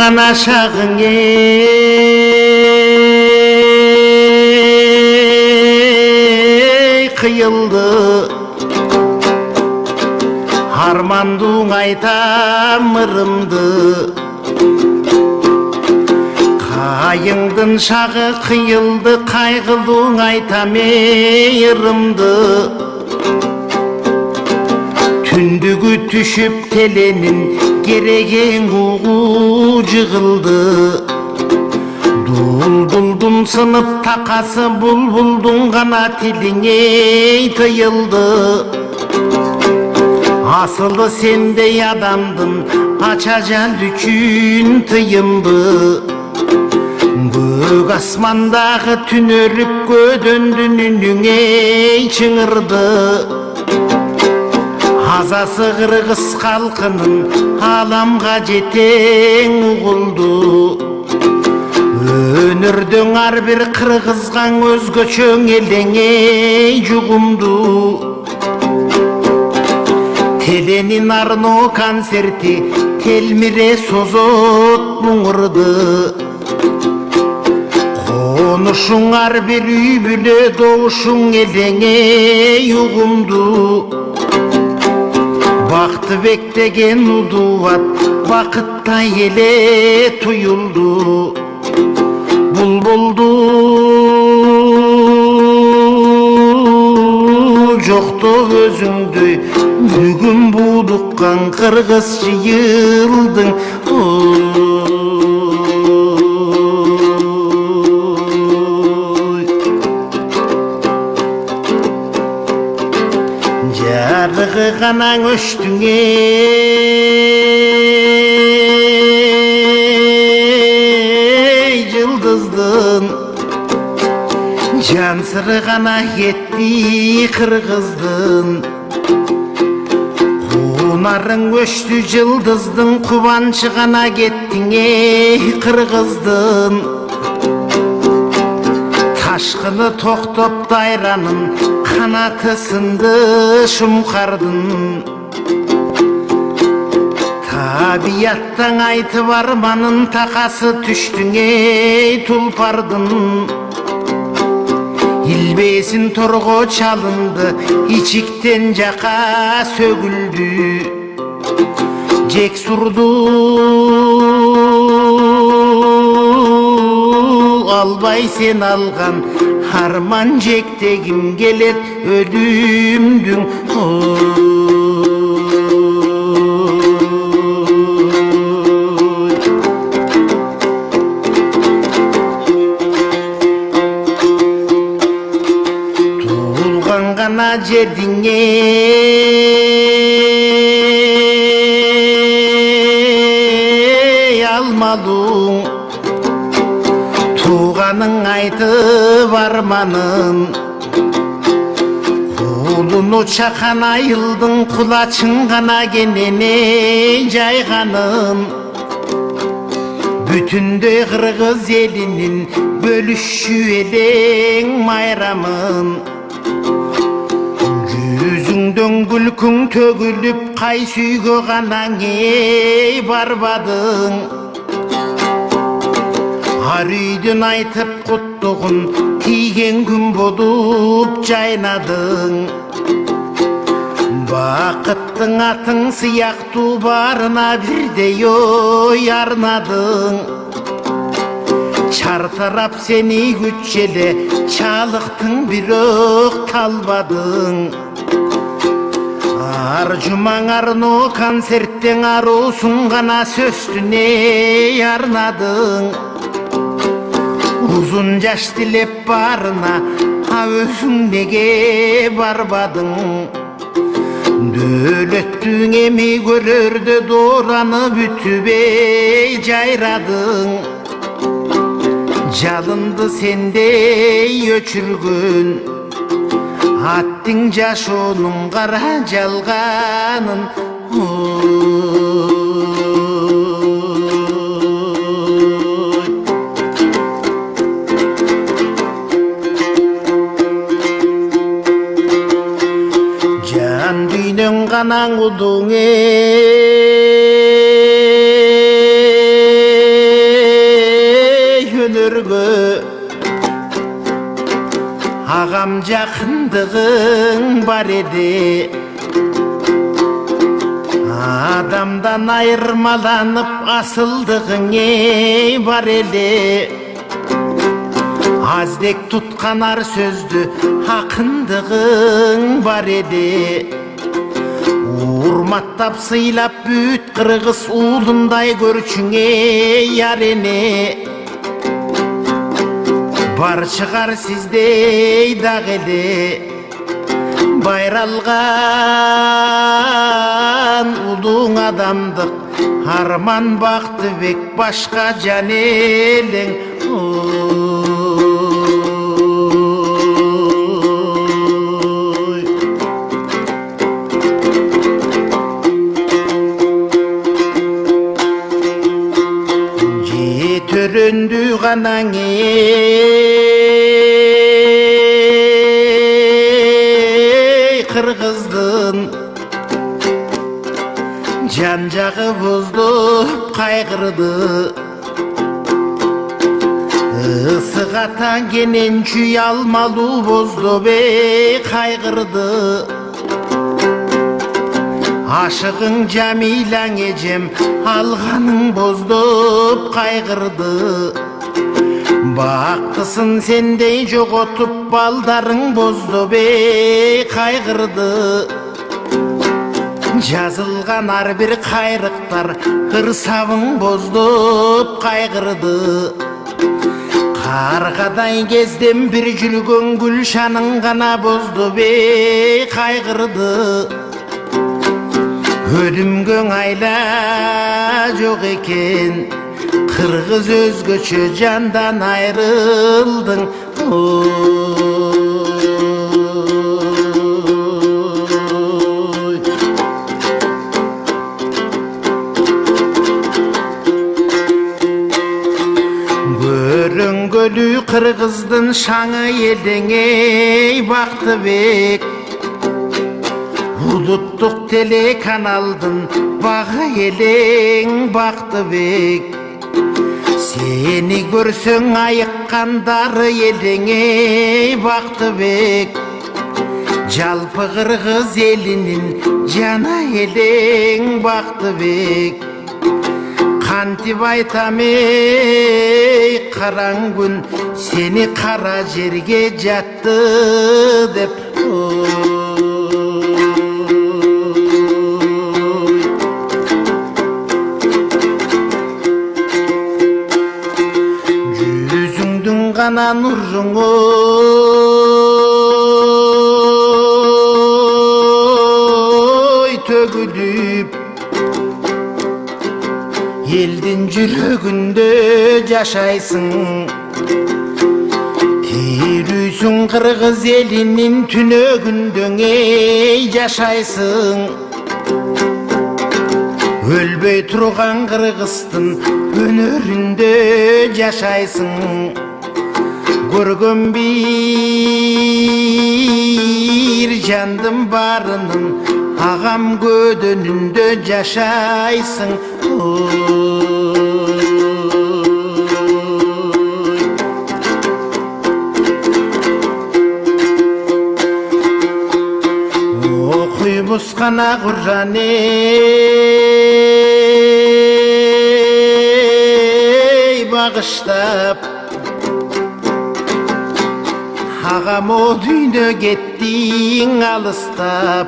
ғана шағың қиылды армандың айтам ырымды қайыңдың шағы қиылды қайғылың айтам ырымды түндігі түшіп теленін кереген уғу жығылды Бұлбұлдың сынып тақасы бұлбұлдың ғана тіліңе тыйылды Асылы сендей адамдың ача жал үшін тыйымды Көк асмандағы түнеріп көдөндің үніңе чыңырды Азасы қырғыз халқының аламға жетең ұғылды Өнірдің арбір қырғызған өзгөчөң елеңе жұғымды Теленин арно концерти телмире созот мұңырды Қонышың арбір үй бүле доушың елеңе ұғымды Бақты бектеген ұдуат бақытта еле тұйылды Бұлбұлды жоқты өзіңді бүгін будыққан қырғыз жиылдың Жарығы ғана өштіңе жылдыздың Жан сыры ғана кетті қырғыздың Қунарың өшті жылдыздың Құбаншы ғана кеттіңе қырғыздың Ташқыны тоқтап дайранын Қанаты сынды шымқардың Табияттан айтып арманын Тақасы түштіңе тұлпардың Илбесін торғо чалынды Ичиктен жақа сөгілді Жек сұрды Албай сен алған Арман жектегім келет өлімдің Туылған ғана жердіңе алмалың Туғаның айтып арманын Құлыны чақан айылдың Құлачың ғана кенене жайғанын Бүтінді қырғыз елінің Бөлішші елең майрамын Жүзіңдің күлкің төгіліп Қай сүйгі ғана ей барбадың Ар үйден айтып құттығын тиген күн бодып жайнадың Бақыттың атың сияқту барына бірдей ой арнадың Чартарап сені күтчеле чалықтың бірок талбадың Ар жұмаң арно концерттен арусың ғана сөстіне арнадың Uzun жаш тілеп барына өзің неге барбадың Дөлеттің еме көрерді дораны бүтібей жайрадың Жалынды сендей өчіргін Аттың жашоның қара жалғанын ғана ұдың Ağam жақындығың бар еді, адамдан айырмаланып асылдығың бар еді. Аздек тұтқанар сөзді ақындығың бар еді. Урматтап сыйлап бүт қырғыз улындай көрчүңе ярене. Бар шығар сиздей дақ еле, байралған улуң адамдық, арман Бақтыбек башқа жан елең. Төрінді ғанаң қырғыздың, жан жағы бұздып қайғырды. Сығатан кенен чүй алмалу бозды бе қайғырды. Ашығың Жамилаң ежем, алғаның боздып қайғырды. Бақтысын сендей жоғотып, балдарың бозды бе қайғырды. Жазылған арбір қайрықтар, қырсавың боздып қайғырды. Қарғадай кезден бір жүрген гүлшаның ғана бозды бе қайғырды. Өлімгің айла жоқ екен, қырғыз өзгөчө жандан айрылдың. Көрінгөлі қырғыздың шаңы елдеңе Бақтыбек. Улуттук телеканалдын бағы елең Бақтыбек. Сені көрсөң айыққандары елеңе Бақтыбек. Жалпы қырғыз елінің жана елең Бақтыбек. Қантип айтам ей қараң күн, сені қара жерге жатты деп. Жүзіңдің ғана нұрың ой төгіліп, елдің жүрегінде жашайсың. Терүйсің қырғыз елінің түнегінде жашайсың. Өлбей тұрған қырғыздың өнерінде жашайсың. Көрген бір жандым барының ағам көдөнүндө жашайсың. Окуйбуз гана Кур'ан багыштап, ағам о дүйнө кеттиң алыстап.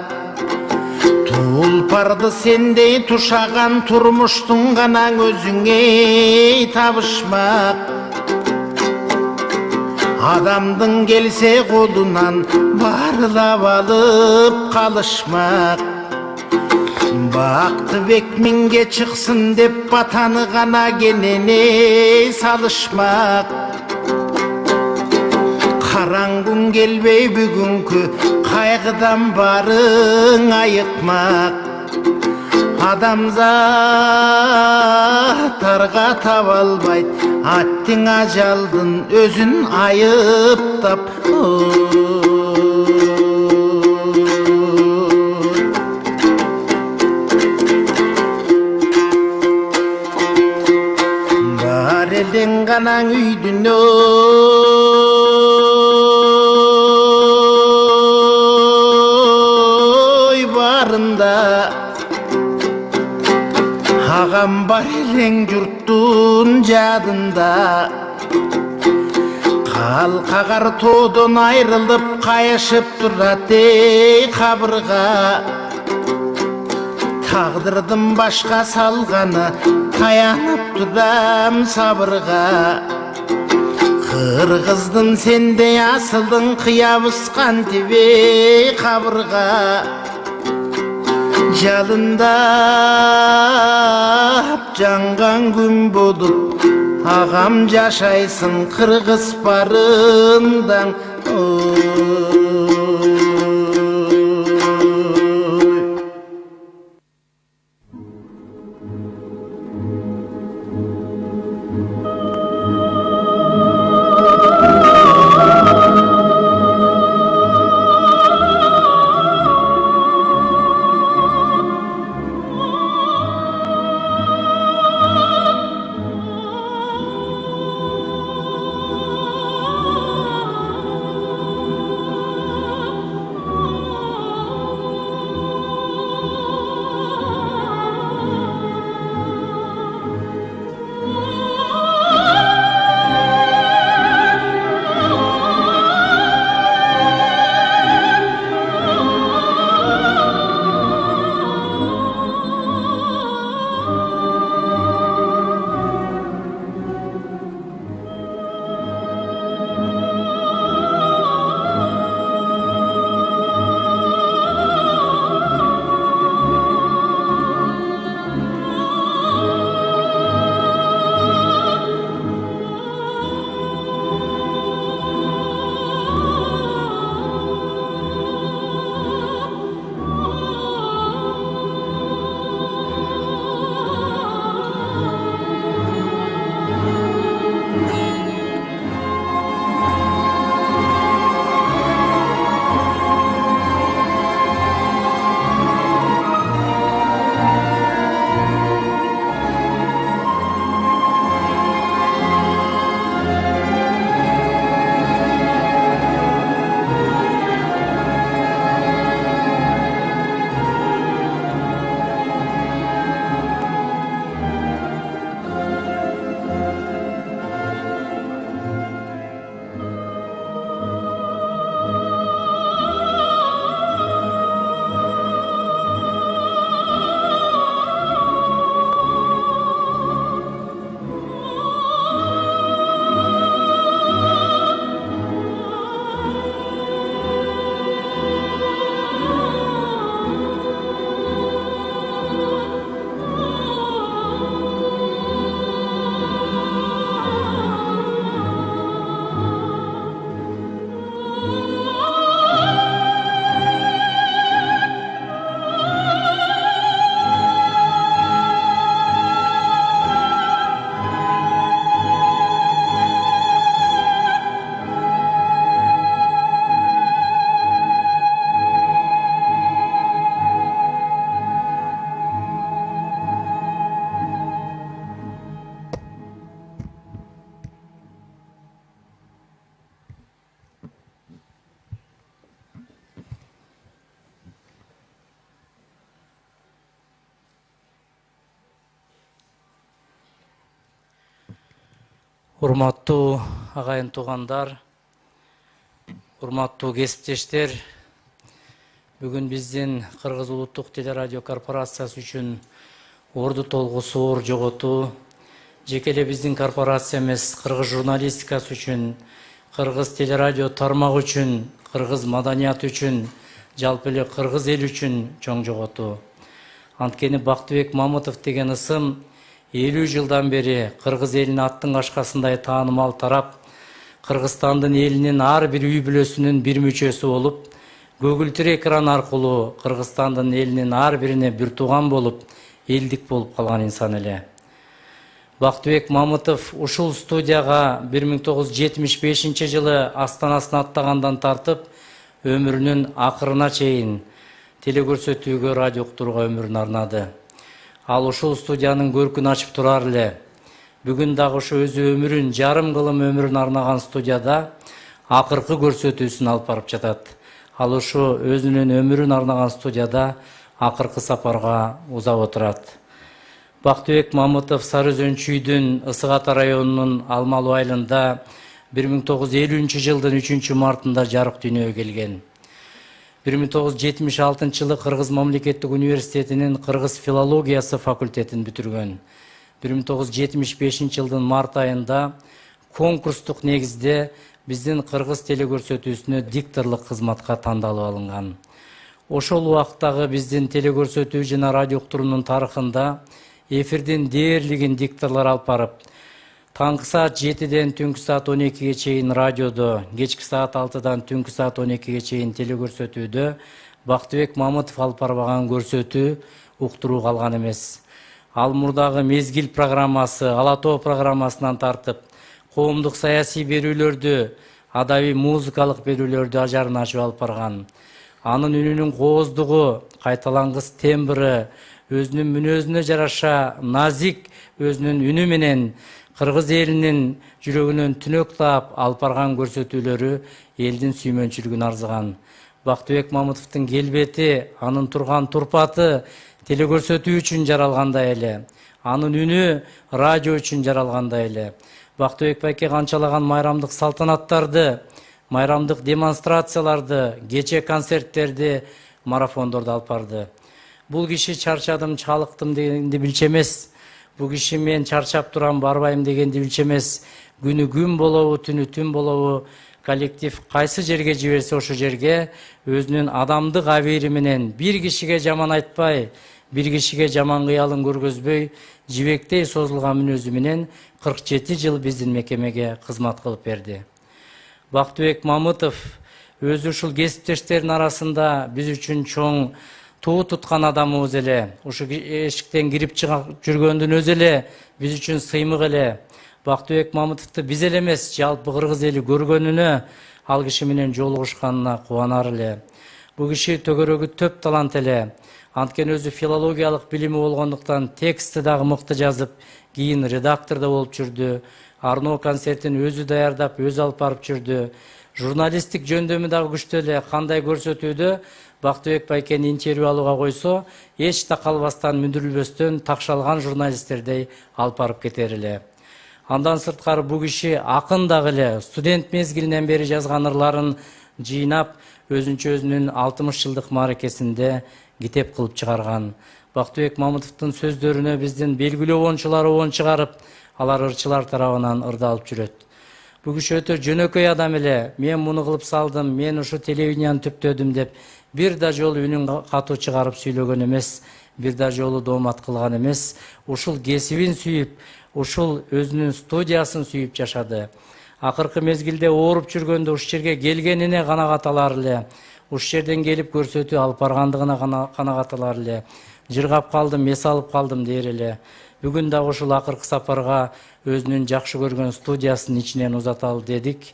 Тулпарды сендей тушаған турмуштун гана өзүңе табышмак. Адамдың келсе колунан барлап алып калышмак. Бактыбек миңге чыксын деп батаны гана кенене салышмак. Караңгүн келбей бүгүнкү кайгыдан барың айыкмак. Адамзаттарга таба албайт, аттың ажалдын өзүн айыптап. Бар элден ганаң үйдүн барында ағам бар елең жұрттың жадында қалқағар тодан айрылып қайышып тұрады қабырға тағдырдың башқа салғаны таянып тұрам сабырға қырғыздың сендей асылдың қиябысқан тебе қабырға жалындап жанған күн болып ағам жашайсың қырғыз барындаң Урматтуу агайын туугандар, урматтуу кесиптештер, бүгүн биздин Кыргыз улуттук телерадио корпорациясы үчүн орду толгусу оор жоготуу, жеке эле биздин корпорация эмес, кыргыз журналистикасы үчүн, кыргыз телерадио тармагы үчүн, кыргыз маданияты үчүн, жалпы эле кыргыз эли үчүн чоң жоготуу. Анткени Бактыбек Мамытов деген ысым 50 жылдан бери кыргыз элине аттын кашкасындай таанымал тарап, Кыргызстандын элинин ар бир үй бүлөсүнүн бир мүчөсү болуп, көгүлтүр экран аркылуу Кыргызстандын элинин ар бирине бир тууган болуп, элдик болуп калган инсан эле. Бактыбек Мамытов ушул студияга 1975 жылы астанасын аттагандан тартып, өмүрүнүн акырына чейин телекөрсөтүүгө, радио уктурууга өмүрүн арнады. Ал ушул студиянын көркүн ачып турар эле. Бүгүн дагы ошо өзү өмүрүн, жарым кылым өмүрүн арнаган студияда акыркы көрсөтүүсүн алып барып жатат. Ал ошо өзүнүн өмүрүн арнаган студияда акыркы сапарга узап отурат. Бактыбек Мамытов Сары Өзөн чүйдүн Ысык Ата районунун Алмалуу айылында 1950 жылдын 3 мартында жарык дүйнөгө келген. 1976 жылы Кыргыз мамлекеттик университетинин кыргыз филологиясы факультетин бүтүргөн. 1975 жылдын март айында конкурстук негизде биздин кыргыз телекөрсөтүүсүнө дикторлук кызматка тандалып алынган. Ошол убактагы биздин телекөрсөтүү жана радио уктуруунун тарыхында эфирдин дээрлигин дикторлор алып барып, таңкы саат 7-ден түнкү саат 12-ге чейин радиодо, кечки саат 6-дан түнкү саат 12-ге чейин телекөрсөтүүдө Бактыбек Мамытов алып барбаган көрсөтүү, уктуруу калган эмес. Ал мурдагы мезгил программасы, Ала тоо программасынан тартып, коомдук саясий берүүлөрдү, адабий музыкалык берүүлөрдү ажарын ачып алып барган. Анын үнүнүн кооздугу, кайталангыс тембры, өзүнүн мүнөзүнө жараша назик өзүнүн үнү менен кыргыз элинин жүрөгүнөн түнөк таап алып барган көрсөтүүлөрү элдин сүймөнчүлүгүн арзыган. Бактыбек Мамытовдун келбети, анын турган турпаты телекөрсөтүү үчүн жаралгандай эле, анын үнү радио үчүн жаралгандай эле. Бактыбек байке канчалаган майрамдык салтанаттарды, майрамдык демонстрацияларды, кече концерттерди, марафондорду алып барды. Бул киши чарчадым, чалыктым дегенди билчү эмес. Бул киши мен чарчап турам, барбайм дегенди билчү эмес. Күнү күн болобу, түнү түн болобу, коллектив кайсы жерге жиберсе ошо жерге өзүнүн адамдык абийири менен бир кишиге жаман айтпай, бир кишиге жаман кыялын көргөзбөй, жибектей созулган мүнөзү менен 47 жыл биздин мекемеге кызмат кылып берди. Бактыбек Мамытов өзү ушул кесиптештердин арасында биз үчүн чоң туу туткан адамыбыз эле. Ушу эшиктен кирип жүргөндүн өзү эле биз үчүн сыймык эле. Бактыбек Мамытовду биз эле эмес, жалпы кыргыз эли көргөнүнө, ал киши менен жолугушканына кубанар эле. Бул киши төгөрөгү төп талант эле. Анткени өзү филологиялык билими болгондуктан текстти дагы мыкты жазып, кийин редактор да болуп жүрдү. Арноо концертин өзү даярдап, өзү алып барып жүрдү. Журналисттик жөндөмү дагы күчтүү эле. Кандай көрсөтүүдө Бактыбек байкени интервью алууга койсо, эч да калбастан, мүндүрүлбөстөн такшалган журналисттердей алып барып кетер эле. Андан сырткары бул киши акын дагы эле. Студент мезгилинен бери жазган ырларын жыйнап, өзүнүн 60 жылдык мааракесинде китеп кылып чыгарган. Бактыбек Мамытовдун сөздөрүнө биздин белгилүү оончулар оон чыгарып, алар ырчылар тарабынан ырдалып жүрөт. Бул киши өтө жөнөкөй адам эле. Мен муну кылып салдым, мен ушу телевиденияны түптөдүм деп бир да жолу үнүн катуу чыгарып сүйлөгөн эмес, бир да жолу доомат кылган эмес. Ушул кесибин сүйүп, ушул өзүнүн студиясын сүйүп жашады. Акыркы мезгилде ооруп жүргөндө ушу жерге келгенине канагат алар эле. Ушу жерден келип көрсөтүү алып баргандыгына канагат алар эле. Жыргап калдым, эс алып калдым дер эле. Бүгүн дагы ушул акыркы сапарга өзүнүн жакшы көргөн студиясын ичинен узаталы дедик.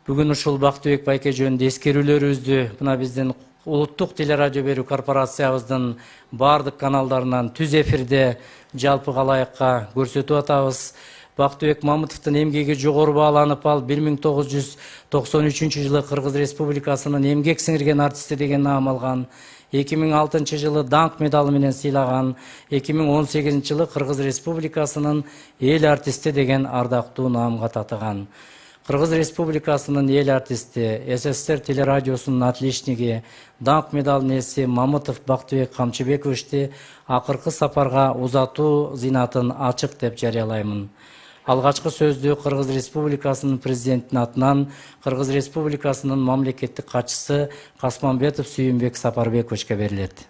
Бүгүн ушул Бактыбек байке жөнүндө эскерүүлөрүбүздү мына биздин улуттук телерадио берүү корпорациябыздын бардык каналдарынан түз эфирде жалпы калайыкка көрсөтүп атабыз. Бактыбек Мамытовдун эмгеги жогору бааланып, ал 1993 жылы Кыргыз Республикасынын эмгек сиңирген артисти деген наам алган. 2006 жылы даңк медалы менен сыйлаган, 2018 жылы Кыргыз Республикасынын эл артисти деген ардактуу наамга татыган. Кыргыз Республикасынын эл артисти, СССР телерадиосунун отличниги, даңк медалынын ээси Мамытов Бактыбек Камчыбековичти акыркы сапарга узатуу зыйнатын ачык деп жарыялаймын. Алгачкы сөздү Кыргыз Республикасынын президентинин атынан Кыргыз Республикасынын мамлекеттик катчысы Касманбетов Сүйүнбек Сапарбековичке берилет.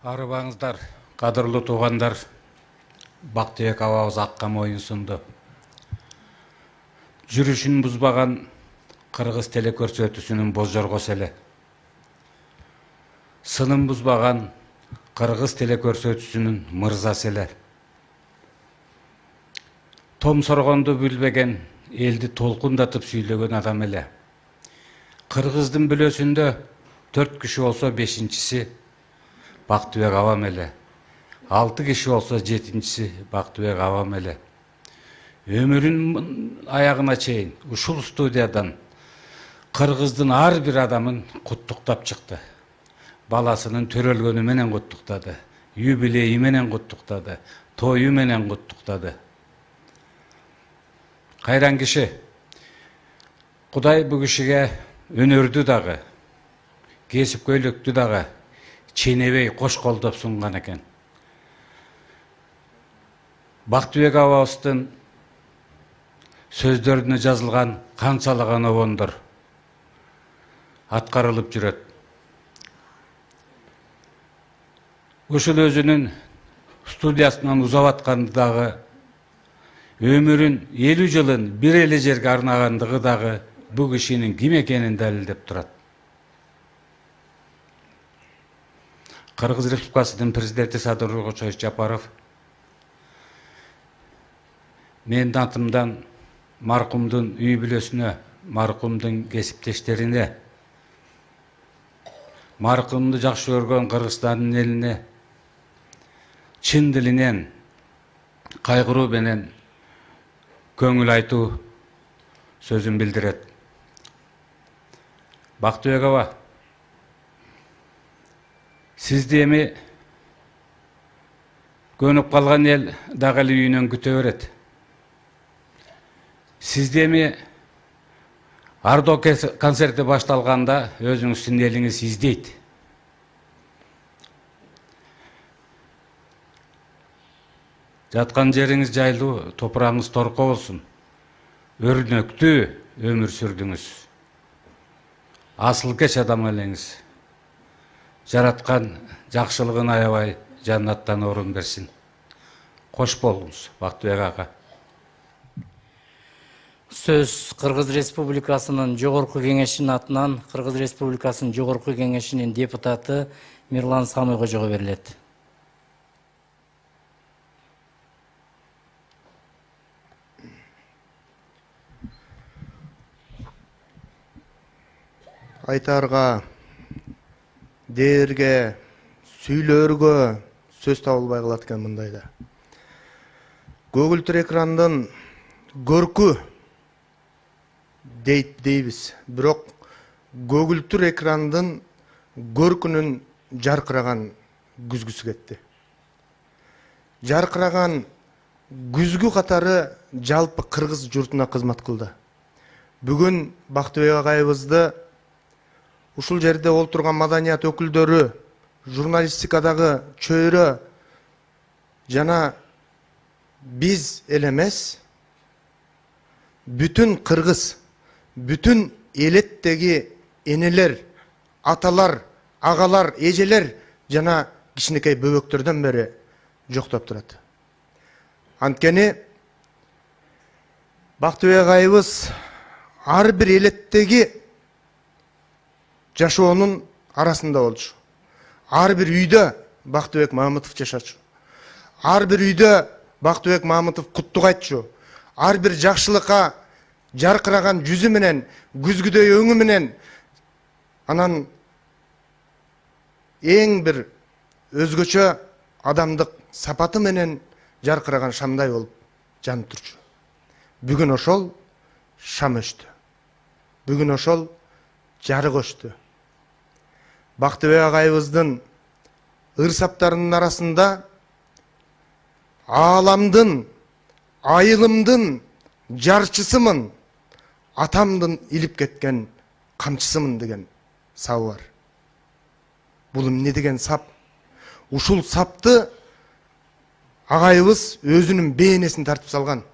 Арыбаңыздар, кадырлуу туугандар, Бактыбек абабыз акка моюн сунду. Жүрүшүн бузбаган Кыргыз телекөрсөтүүсүнүн бозжоргосу эле. Сынын бузбаган Кыргыз телекөрсөтүүсүнүн мырзасы эле. Том соргонду билбеген, элди толкундатып сүйлөгөн адам эле. Кыргыздын бүлөсүндө 4 киши болсо 5-чиси Бактыбек абам эле. 6 киши болсо 7-чиси Бактыбек абам эле. өмүрүнүн аягына чейин ушул студиядан кыргыздын ар бир адамын куттуктап чыкты. Баласынын төрөлгөнү менен куттуктады, юбилейи менен куттуктады, тою менен куттуктады. Кайран киши. Кудай бу кишиге өнөрдү дагы, кесип көйлөктү дагы ченебей кош колдоп сунган экен. Бактыбек абабыздын сөздөрүнө жазылган канчалаган обондор аткарылып жүрөт. Ушул өзүнүн студиясынан узап атканды дагы, өмүрүн 50 жылын бир эле жерге арнагандыгы дагы бу кишинин ким экенин далилдеп турат. Кыргыз Республикасынын президенти Садыр Тургунчович Жапаров менин атымдан маркумдун үй бүлөсүнө, маркумдун кесиптештерине, маркумду жакшы көргөн Кыргызстандын элине чын дилинен кайгыруу менен көңүл айтуу сөзүн билдирет. Бактыбек аба, сизди эми көнүп калган эл дагы эле үйүнөн күтө берет. Сизди эми ардоо концерти башталганда өзүңүздүн элиңиз издейт. Жаткан жериңиз жайлуу, топурагыңыз торко болсун. Өрнөктүү өмүр сүрдүңүз. Асыл кеч адам элеңиз. Жараткан жакшылыгын аябай жаннаттан орун берсин. Кош болуңуз, Бактыбек ага. Сөз Кыргыз Республикасынын Жогорку Кеңешинин атынан Кыргыз Республикасынын Жогорку Кеңешинин депутаты Мирлан Самый кожого берилет. Айтарга, дээрге, сүйлөргө сөз табылбай калат экен мындайда. Көгүлтүр экрандын көркү дейбиз. Бирок көгүлтүр экрандын көркүнүн жаркыраган күзгүсү кетти. Жаркыраган күзгү катары жалпы кыргыз журтуна кызмат кылды. Бүгүн Бактыбек агайыбызды ушул жерде олтурган маданият өкүлдөрү, журналистикадагы чөйрө жана биз эл эмес, бүтүн кыргыз, бүтүн элеттеги энелер, аталар, агалар, эжелер жана кичинекей бөбөктөрдөн бери жоктоп турат. Анткени Бактыбек агайыбыз ар бир элеттеги жашоонун арасында болчу. Ар бир үйдө Бактыбек Мамытов жашачу. Ар бир үйдө Бактыбек Мамытов куттук айтчу. Ар бир жакшылыкка жаркыраган жүзү менен, күзгүдөй өңү менен, анан эң бир өзгөчө адамдык сапаты менен жаркыраган шамдай болуп жанып турчу. Бүгүн ошол шам өчтү. Бүгүн ошол жарык өчтү. Бактыбек агайыбыздын ырсаптарынын арасында ааламдын, айылымдын жарчысымын, атамдын илип кеткен камчысымын деген сабы бар. Бул эмне деген сап? Ушул сапты агайыбыз өзүнүн бейнесин тартып салган.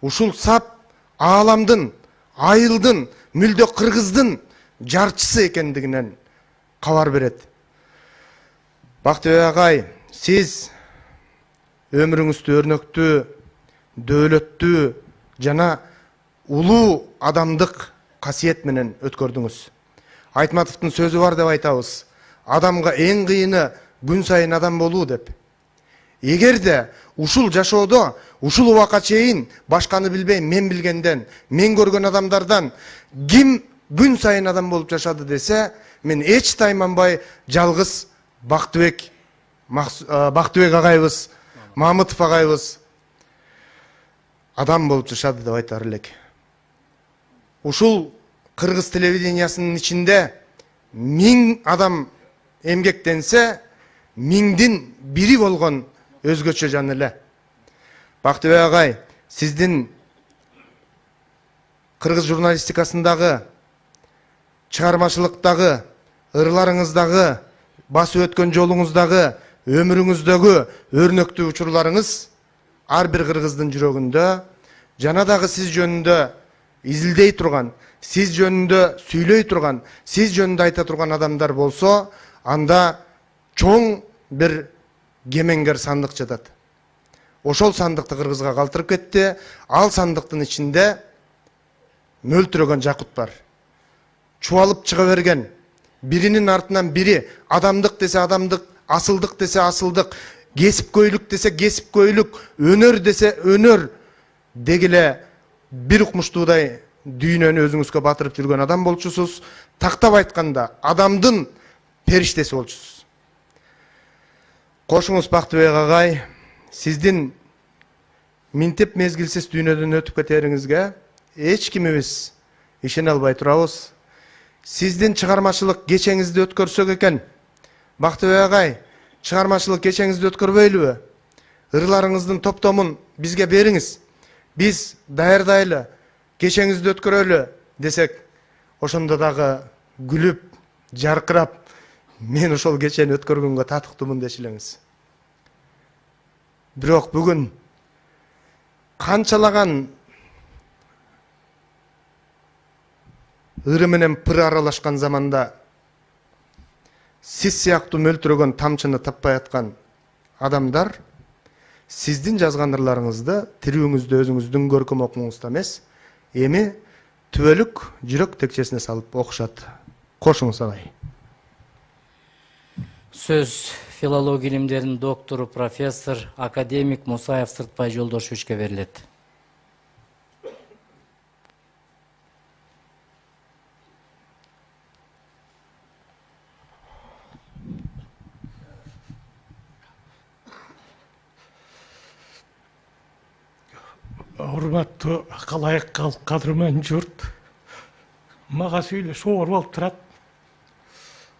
Ушул сап ааламдын, айылдын, мүлдө кыргыздын жарчысы экендигинен кабар берет. Бактыбек агай, сиз өмүрүңүздү өрнөктүү, дөөлөттүү жана улуу адамдык касиет менен өткөрдүңүз. Айтматовдун сөзү бар деп айтабыз. Адамга эң кыйыны күн сайын адам болуу деп. Эгерде ушул жашоодо, ушул убакка чейин башканы билбейм, мен билгенден, мен көргөн адамдардан ким күн сайын адам болуп жашады десе, мен эч тайманбай жалгыз Бактыбек агайыбыз, Мамытов агайыбыз адам болуп жашады деп айтар элек. Ушул кыргыз телевидениясынын ичинде 1000 адам эмгектенсе, 1000дин бири болгон өзгөчө жан эле. Бактыбек агай, сиздин кыргыз журналистикасындагы, чыгармачылыктагы, ырларыңыздагы, басып өткөн жолуңуздагы, өмүрүңүздөгү өрнөктүү учурларыңыз ар бир кыргыздын жүрөгүндө, жана дагы сиз жөнүндө изилдей турган, сиз жөнүндө сүйлөй турган, сиз жөнүндө айта турган адамдар болсо, анда чоң бир кемеңгер сандык жатат. Ошол сандыкты кыргызга калтырып кетти. Ал сандыктын ичинде мөлтүрөгөн жакут бар. Чубалып чыга берген, биринин артынан бири, адамдык десе адамдык, асылдык десе асылдык, кесипкөйлүк десе кесипкөйлүк, өнөр десе өнөр дегиле бир укмуштуудай дүйнөнү өзүңүзгө батырып жүргөн адам болчусуз. Тактап айтканда, адамдын периштеси болчусуз. Кошуңуз Бактыбек агай, сиздин минтип мезгилсиз дүйнөдөн өтүп кетериңизге эч кимибиз ишене албай турабыз. Сиздин чыгармачылык кечеңизди өткөрсөк экен. Бактыбек агай, чыгармачылык кечеңизди өткөрбөйлүбү? Ырларыңыздын топтомун бизге бериңиз. Биз даярдайлы, кечеңизди өткөрөлү десек, ошондо дагы күлүп, жаркырап, мен ошол кечени өткөргөнгө татыктуумун дешилеңиз. Бирок бүгүн канчалаган ыры менен пыры аралашкан заманда сиз сыяктуу мөлтүрөгөн тамчыны таппай аткан адамдар сиздин жазган ырларыңызды тирүүңүздө өзүңүздүн көркөм окууңузда эмес, эми түбөлүк жүрөк текчесине салып окушат. Кошуңуз агай. Сөз филология илимдеринин доктору, профессор, академик Мусаев Сыртбай Жолдошевичке берилет. Урматтуу калайык калк, кадырман журт, мага сүйлөш оор болуп турат.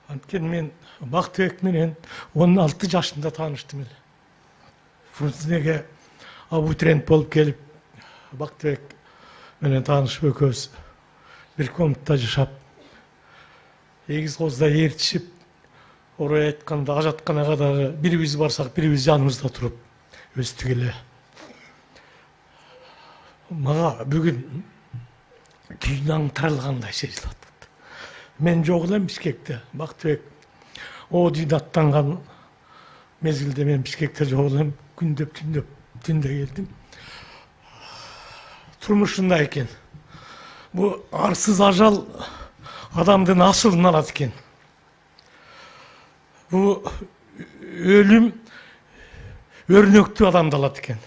Анткени мен Бактыбек менен 16 жашында тааныштым эле. Фрунзеге абитуриент болуп келип, Бактыбек менен таанышып экөөбүз бир комнатта жашап, эгиз козда ээрчишип, орой айтканда ажатканага дагы бирибиз барсак бирибиз жаныбызда туруп өстүк эле. Мага бүгүн дүйнөң таралгандай сезилип атат. Мен жок элем Бишкекте. Бактыбек о дүйнө аттанган мезгилде мен Бишкекте жок элем. Күндөп түндө келдим. Турмуш ушундай экен. Бу арсыз ажал адамдын асылын алат экен. Бу өлүм өрнөктүү адамды алат экен.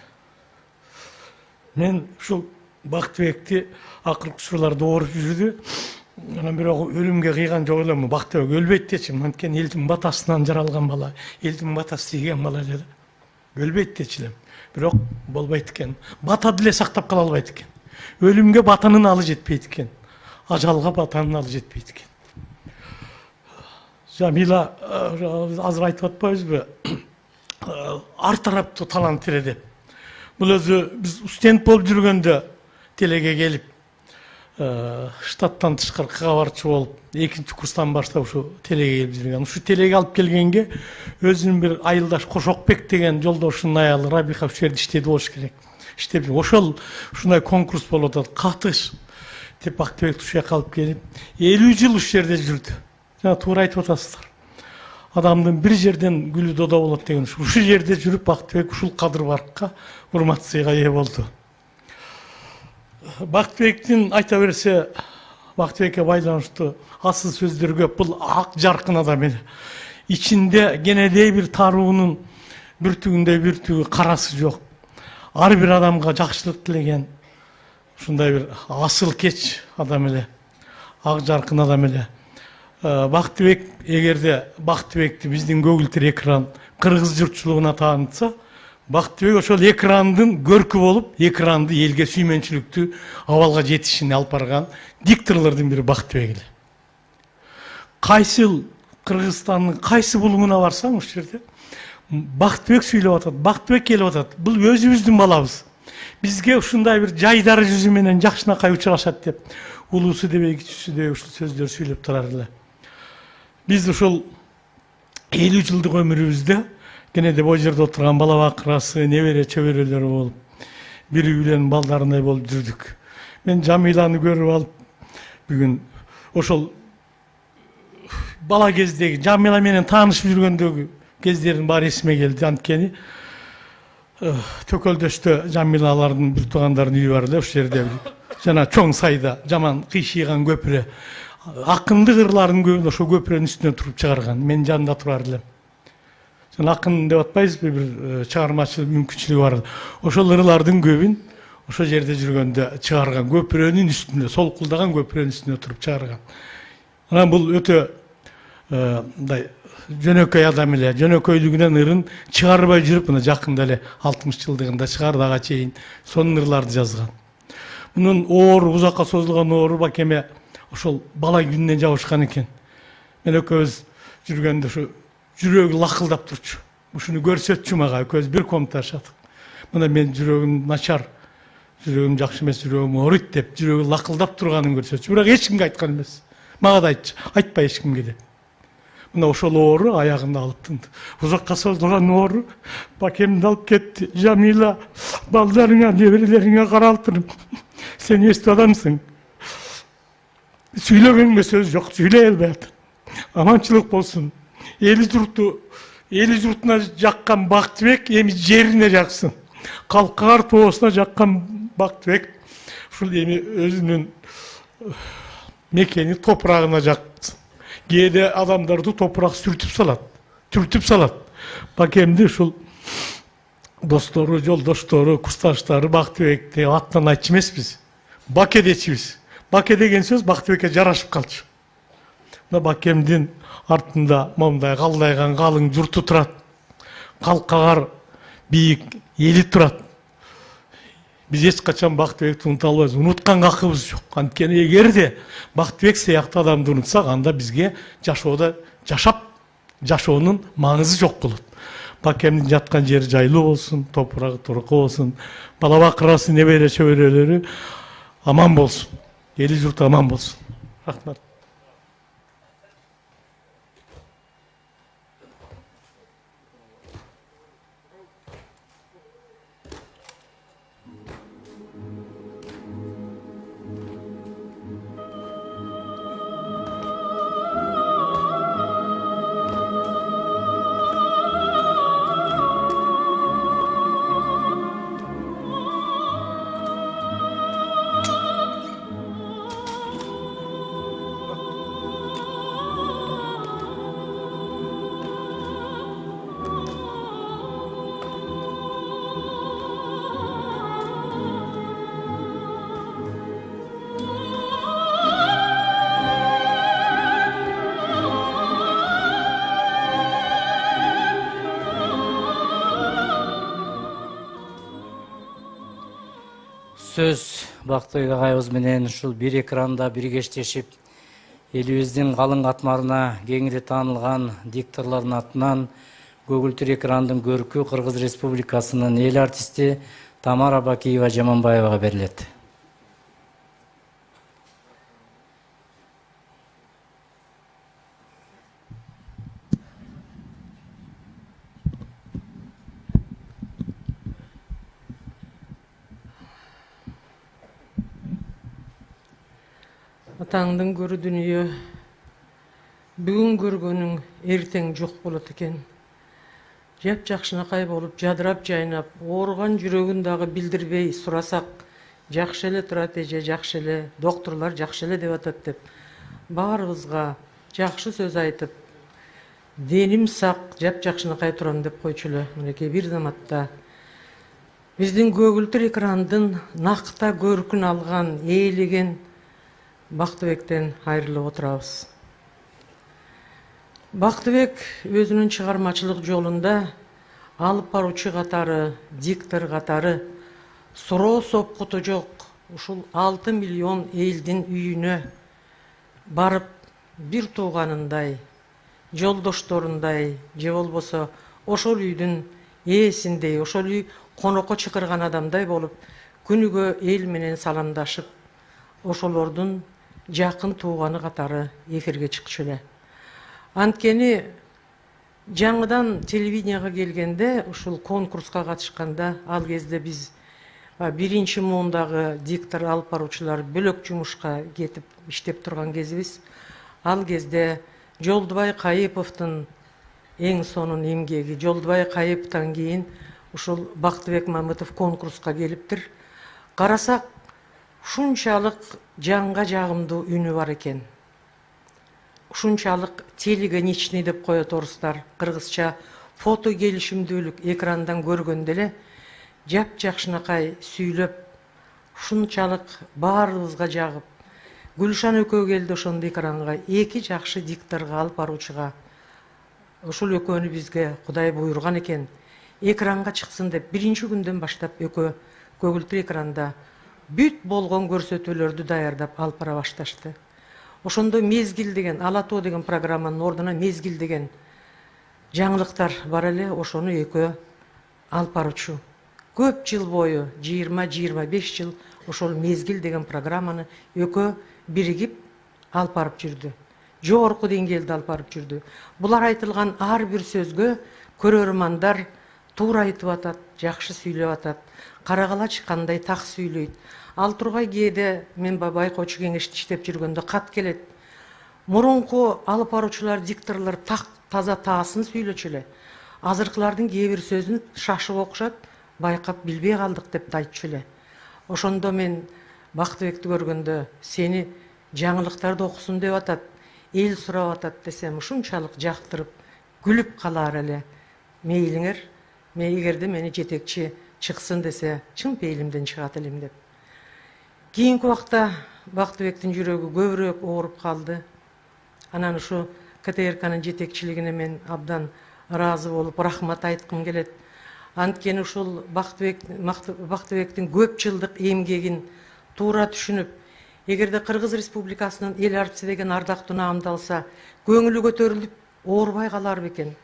Мен ушул Бактыбекти акыркы учурларда ооруп жүрдү. Анан бирок өлүмгө кыйган жок элем. Бактыбек өлбөйт дечим. Анткени элдин батасынан жаралган бала, элдин батасы тийген бала эле. Өлбөйт дечилем. Бирок болбойт экен. Бата деле сактап кала албайт экен. Өлүмгө батанын алы жетпейт экен. Ажалга батанын алы жетпейт экен. Жамила азыр айтып атпайбызбы? Ар тараптуу талант эле деп. Бул өзү биз студент болуп жүргөндө телеге келип, штаттан тышкаркы кабарчы болуп, 2-курстан баштап ушу телеге келип жүргөн. Ушу телеге алып келгенге өзүнүн бир айылдаш Кошокбек деген жолдошунун аялы Рабиха ушул жерде иштеди болуш керек. Иштеп жүр. Ошол ушундай конкурс болуп атат. Катыш деп Бактыбекти ушул жака алып келип, 50 жыл ушул жерде жүрдү. Жана туура айтып атасыздар. Адамдын бир жерден гүлү додо болот деген ушул жерде жүрүп Бактыбек ушул кадыр баркка урмат сыйга ээ болду. Бактыбектин айта берсе, Бактыбекке байланыштуу асыл сөздөр көп. Бул ак жаркын адам эле. Ичинде кенедей бир таруунун бүртүгүндөй бүртүгү, карасы жок. Ар бир адамга жакшылык тилеген ушундай бир асыл кеч адам эле. Ак жаркын адам эле. Бактыбек, эгерде Бактыбекти биздин көгүлтүр экран кыргыз журтчулугуна таанытса, Бактыбек ошол экрандын көркү болуп, экранды элге сүймөнчүлүктү абалга жетишине алып барган дикторлордун бири Бактыбек эле. Кайсы Кыргызстандын кайсы булуңуна барсаң ушул жерде Бактыбек сүйлөп атат, Бактыбек келип атат. Бул өзүбүздүн балабыз. Бизге ушундай бир жайдары жүзү менен жакшынакай учурашат деп, улуусу дебей, кичүүсү дебей ушул сөздөр сүйлөп турар эле. Биз ушул 50 жылдык өмүрүбүздө кенеде бул жерде отурган бала бакырасы, небере чөбөрөлөрү болуп, бир үйлөнүн балдарындай болуп жүрдүк. Мен Жамиланы көрүп алып, бүгүн ошол бала кездеги Жамила менен таанышып жүргөндөгү кездердин баары эсиме келди. Анткени Төкөлдөштө Жамилалардын бир туугандарынын үйү бар эле, ошол жерде жана чоң сайда жаман кыйшыйган көпүрө. Акындык ырлардын көбүн ошол көпүрөнүн үстүнөн туруп чыгарган. Мен жанында турар элем. Жана акын деп атпайбызбы, бир чыгармачылык мүмкүнчүлүгү бар. Ошол ырлардын көбүн ошол жерде жүргөндө чыгарган, көпүрөнүн үстүндө, солкулдаган көпүрөнүн үстүнө туруп чыгарган. Анан бул өтө мындай жөнөкөй адам эле, жөнөкөйлүгүнөн ырын чыгарбай жүрүп, мына жакында эле 60 жылдыгында чыгарды, ага чейин сонун ырларды жазган. Мунун оору, узакка созулган оору бакеме ошол бала күнүнөн жабышкан экен. Мен экөөбүз жүргөндө ушу жүрөгү лакылдап турчу. Ушуну көрсөтчү мага, экөөбүз бир комнатада жаштык. Мына мен жүрөгүм начар, жүрөгүм жакшы эмес, жүрөгүм ооруйт деп жүрөгү лакылдап турганын көрсөтчү. Бирок эч кимге айткан эмес. Мага да айтчы, айтпай эч кимге деп. Мына ошол оору аягында алып тынды. Узакка созулган оору бакемди алып кетти. Жамила, балдарыңа, неберелериңе каралтырым. Сен эстип адамсың. Сүйлөгөнгө сөз жок, сүйлөй албай атам. Аманчылык болсун. Эли журтуна жаккан Бактыбек эми жерине жаксын. Калкаар тоосуна жаккан Бактыбек ушул эми өзүнүн мекени топурагына жаксын. Кээде адамдарды топурак түртүп салат. Бакемди ушул достору, жолдоштору, курсташтары Бактыбекти аттан айтчу эмеспиз. Баке дечибиз. Баке деген сөз Бактыбекке жарашып калчу. Мына Бакемдин артында момундай калдайган калың журту турат. Калкагар бийик эли турат. Биз эч качан Бактыбекти унута албайбыз. Унутканга акыбыз жок. Анткени эгерде Бактыбек сыяктуу адамды унутсак, анда бизге жашоодо жашоонун маңызы жок болот. Бакемдин жаткан жери жайлуу болсун, топурагы туруку болсун, бала бакырасы, небере чөбөрөлөрү аман болсун. Эли журт аман болсун. Рахмат. Сөз Бактыбек агайыбыз менен ушул бир экранда биргештешип, элибиздин калың катмарына кеңири таанылган дикторлордун атынан көгүлтүр экрандын көркү Кыргыз Республикасынын эл артисти Тамара Бакиева Жаманбаевага берилет. Атаңдын көрү дүнүйө, бүгүн көргөнүң эртең жок болот экен. Жап жакшынакай болуп, жадырап жайнап, ооруган жүрөгүн дагы билдирбей сурасак, жакшы эле турат эже, жакшы эле, докторлор жакшы эле деп атат деп, баарыбызга жакшы сөз айтып, деним сак, жап жакшынакай турам деп койчу эле. Мынакей бир заматта биздин көгүлтүр экрандын накта көркүн алган, ээлеген Бактыбектен айрылып отурабыз. Бактыбек өзүнүн чыгармачылык жолунда алып баруучу катары, диктор катары суроо сопкуту жок ушул 6 миллион элдин үйүнө барып бир тууганындай, жолдошторундай, же болбосо ошол үйдүн ээсиндей, ошол үй конокко чакырган адамдай болуп, күнүгө эл менен саламдашып, ошолордун жакын тууганы катары эфирге чыкчу эле. Анткени жаңыдан телевиденияга келгенде, ушул конкурска катышканда, ал кезде биз биринчи муундагы диктор алып баруучулар бөлөк жумушка кетип иштеп турган кезибиз. Ал кезде Жолдубай Кайыповдун эң сонун эмгеги, Жолдубай Кайыповдон кийин ушул Бактыбек Мамытов конкурска келиптир. Карасак, ушунчалык жанга жагымдуу үнү бар экен. Ушунчалык телегоничный деп коет орустар, кыргызча фото келишимдүүлүк экрандан көргөндө эле жапжакшынакай сүйлөп, ушунчалык баарыбызга жагып, Гүлшан экөө келди ошондо экранга, эки жакшы дикторго алып баруучуга. Ушул экөөнү бизге Кудай буйруган экен. Экранга чыксын деп биринчи күндөн баштап экөө көгүлтүр экранда бүт болгон көрсөтүүлөрдү даярдап алып бара башташты. Ошондо Мезгил деген, Ала тоо деген программанын ордуна Мезгил деген жаңылыктар бар эле, ошону экөө алып баруучу. Көп жыл бою, 20-25 жыл ошол Мезгил деген программаны экөө биригип алып барып жүрдү. Жогорку деңгээлде алып барып жүрдү. Булар айтылган ар бир сөзгө көрөрмандар туура айтып атат, жакшы сүйлөп атат. Карагалач кандай так сүйлөйт. Ал тургай кээде мен байкоочу кеңеште иштеп жүргөндө кат келет. Мурунку алып баруучулар, дикторлор так таза таасын сүйлөчү эле. Азыркылардын кээ бир сөзүн шашып окушат, байкап билбей калдык деп айтчу эле. Ошондо мен Бактыбекти көргөндө сени жаңылыктарды окусун деп атат, эл сурап атат десем, ушунчалык жактырып, күлүп калар эле. Мейлиңер, эгерде мени жетекчи чыксын десе, чын пейилимден чыгат элем деп. Кийинки убакта Бактыбектин жүрөгү көбүрөөк ооруп калды. Анан ушу КТРКнын жетекчилигине мен абдан ыраазы болуп, рахмат айткым келет. Анткени ушул Бактыбектин көп жылдык эмгегин туура түшүнүп, эгерде Кыргыз Республикасынын эл артиси деген ардактуу наамды алса, көңүлү көтөрүлүп, оорубай калар бекен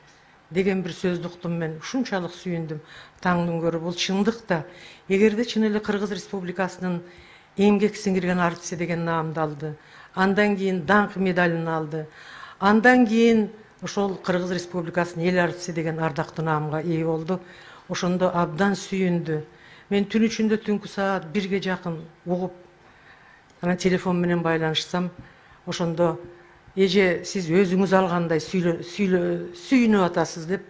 деген бир сөздү уктум мен. Ушунчалык сүйүндүм. Таңдын көрүп, бул чындык да. Эгерде чын эле Кыргыз Республикасынын эмгек сиңирген артиси деген наамды алды, андан кийин даңк медалын алды, андан кийин ошол Кыргыз Республикасынын эл артиси деген ардактуу наамга ээ болду. Ошондо абдан сүйүндү. Мен түн ичинде түнкү саат 1ге жакын угуп, анан телефон менен байланышсам, ошондо эже сиз өзүңүз алгандай сүйүнүп атасыз деп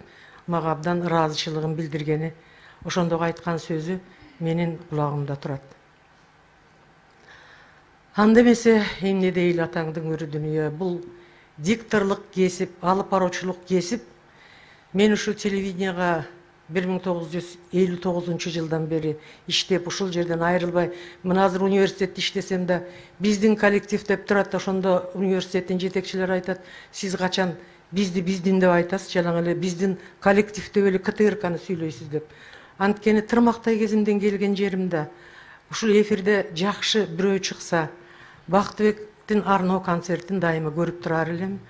мага абдан ыраазычылыгын билдиргени, ошондогу айткан сөзү менин кулагымда турат. Анда эмесе эмне дейли атаңдын өрү дүнүйө. Бул дикторлук кесип, алып баруучулук кесип, мен ушу телевиденияга 1959 жылдан бери иштеп, ушул жерден айрылбай, мына азыр университетте иштесем да, биздин коллектив деп турат, ошондо университеттин жетекчилери айтат, сиз качан биздин деп айтасыз, жалаң эле биздин коллектив деп эле КТРКны сүйлөйсүз деп. Анткени тырмактай кезимден келген жеримде, ушул эфирде жакшы бирөө чыкса, Бактыбектин арноо концертин дайыма көрүп турар элем.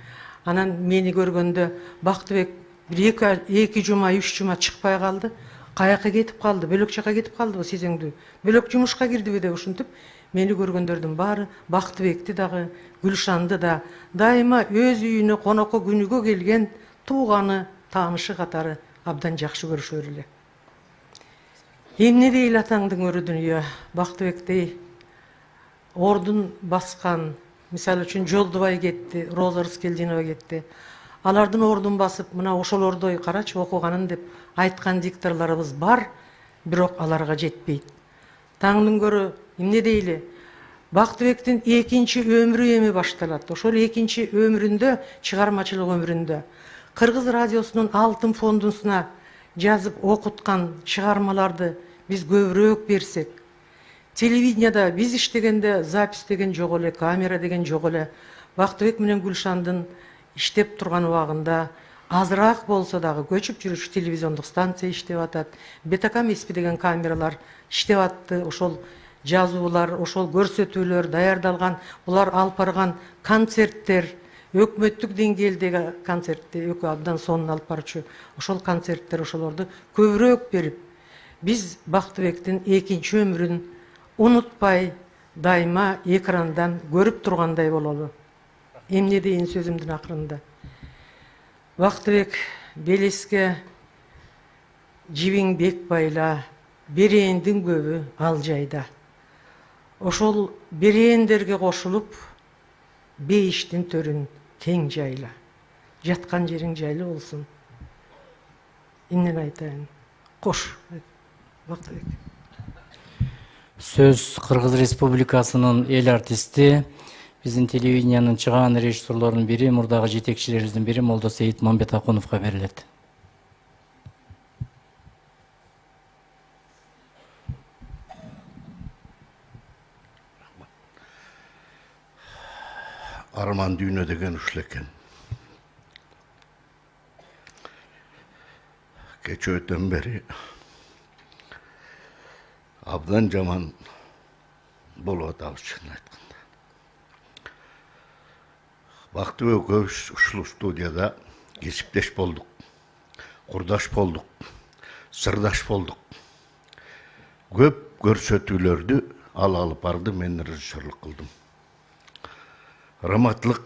Анан мени көргөндө Бактыбек эки жума, 3 жума чыкпай калды. Каяка кетип калды? Бөлөк жака кетип калдыбы сезеңдүү? Бөлөк жумушка кирдиби деп ушинтип, мени көргөндөрдүн баары Бактыбекти дагы, Гүлшанды да дайыма өз үйүнө конокко күнүгө келген тууганы, таанышы катары абдан жакшы көрүшөр эле. Эмне дейли атаңдын өрү дүнүйө. Бактыбектей ордун баскан, мисалы үчүн Жолдубай кетти, Роза Рыскелдинова кетти. Алардын ордун басып, мына ошолордой карачы окуганын деп айткан дикторлорубуз бар, бирок аларга жетпейт. Таңдын көрү эмне дейли? Бактыбектин экинчи өмүрү эми башталат. Ошол экинчи өмүрүндө, чыгармачылык өмүрүндө Кыргыз радиосунун алтын фондусуна жазып окуткан чыгармаларды биз көбүрөөк берсек, телевиденияда биз иштегенде запись деген жок эле, камера деген жок эле. Бактыбек менен Гүлшандын иштеп турган убагында азыраак болсо дагы көчүп жүрүш телевизиондук станция иштеп атат. Бетакам эспи деген камералар иштеп атты. Ошол жазуулар, ошол көрсөтүүлөр даярдалган, булар алып барган концерттер, өкмөттүк деңгээлдеги концертти экөө абдан сонун алып барчу. Ошол концерттер ошолорду көбүрөөк берип, биз Бактыбектин экинчи өмүрүн унутпай, дайыма экрандан көрүп тургандай бололу. Эмне дейин сөзүмдүн акырында. Бактыбек Белеске жибиң бек байла, берээндин көбү ал жайда. Ошол берээндерге кошулуп, бейиштин төрүн тең жайла. Жаткан жериң жайлы болсун. Эмнени айтайын? Кош. Бактыбек. Сөз Кыргыз Республикасынын эл артисти, биздин телевидениянын чыгаан режиссерлорунун бири, мурдагы жетекчилерибиздин бири Молдосейит Мамбетакуновго берилет. Арман дүйнө деген ушул экен. Кечөөтөн бери абдан жаман болуп атабыз, чынын айтканда. Бактыбек экөөбүз ушул студияда кесиптеш болдук, курдаш болдук, сырдаш болдук. Көп көрсөтүүлөрдү ал алып барды, мен режиссерлук кылдым. Раматлык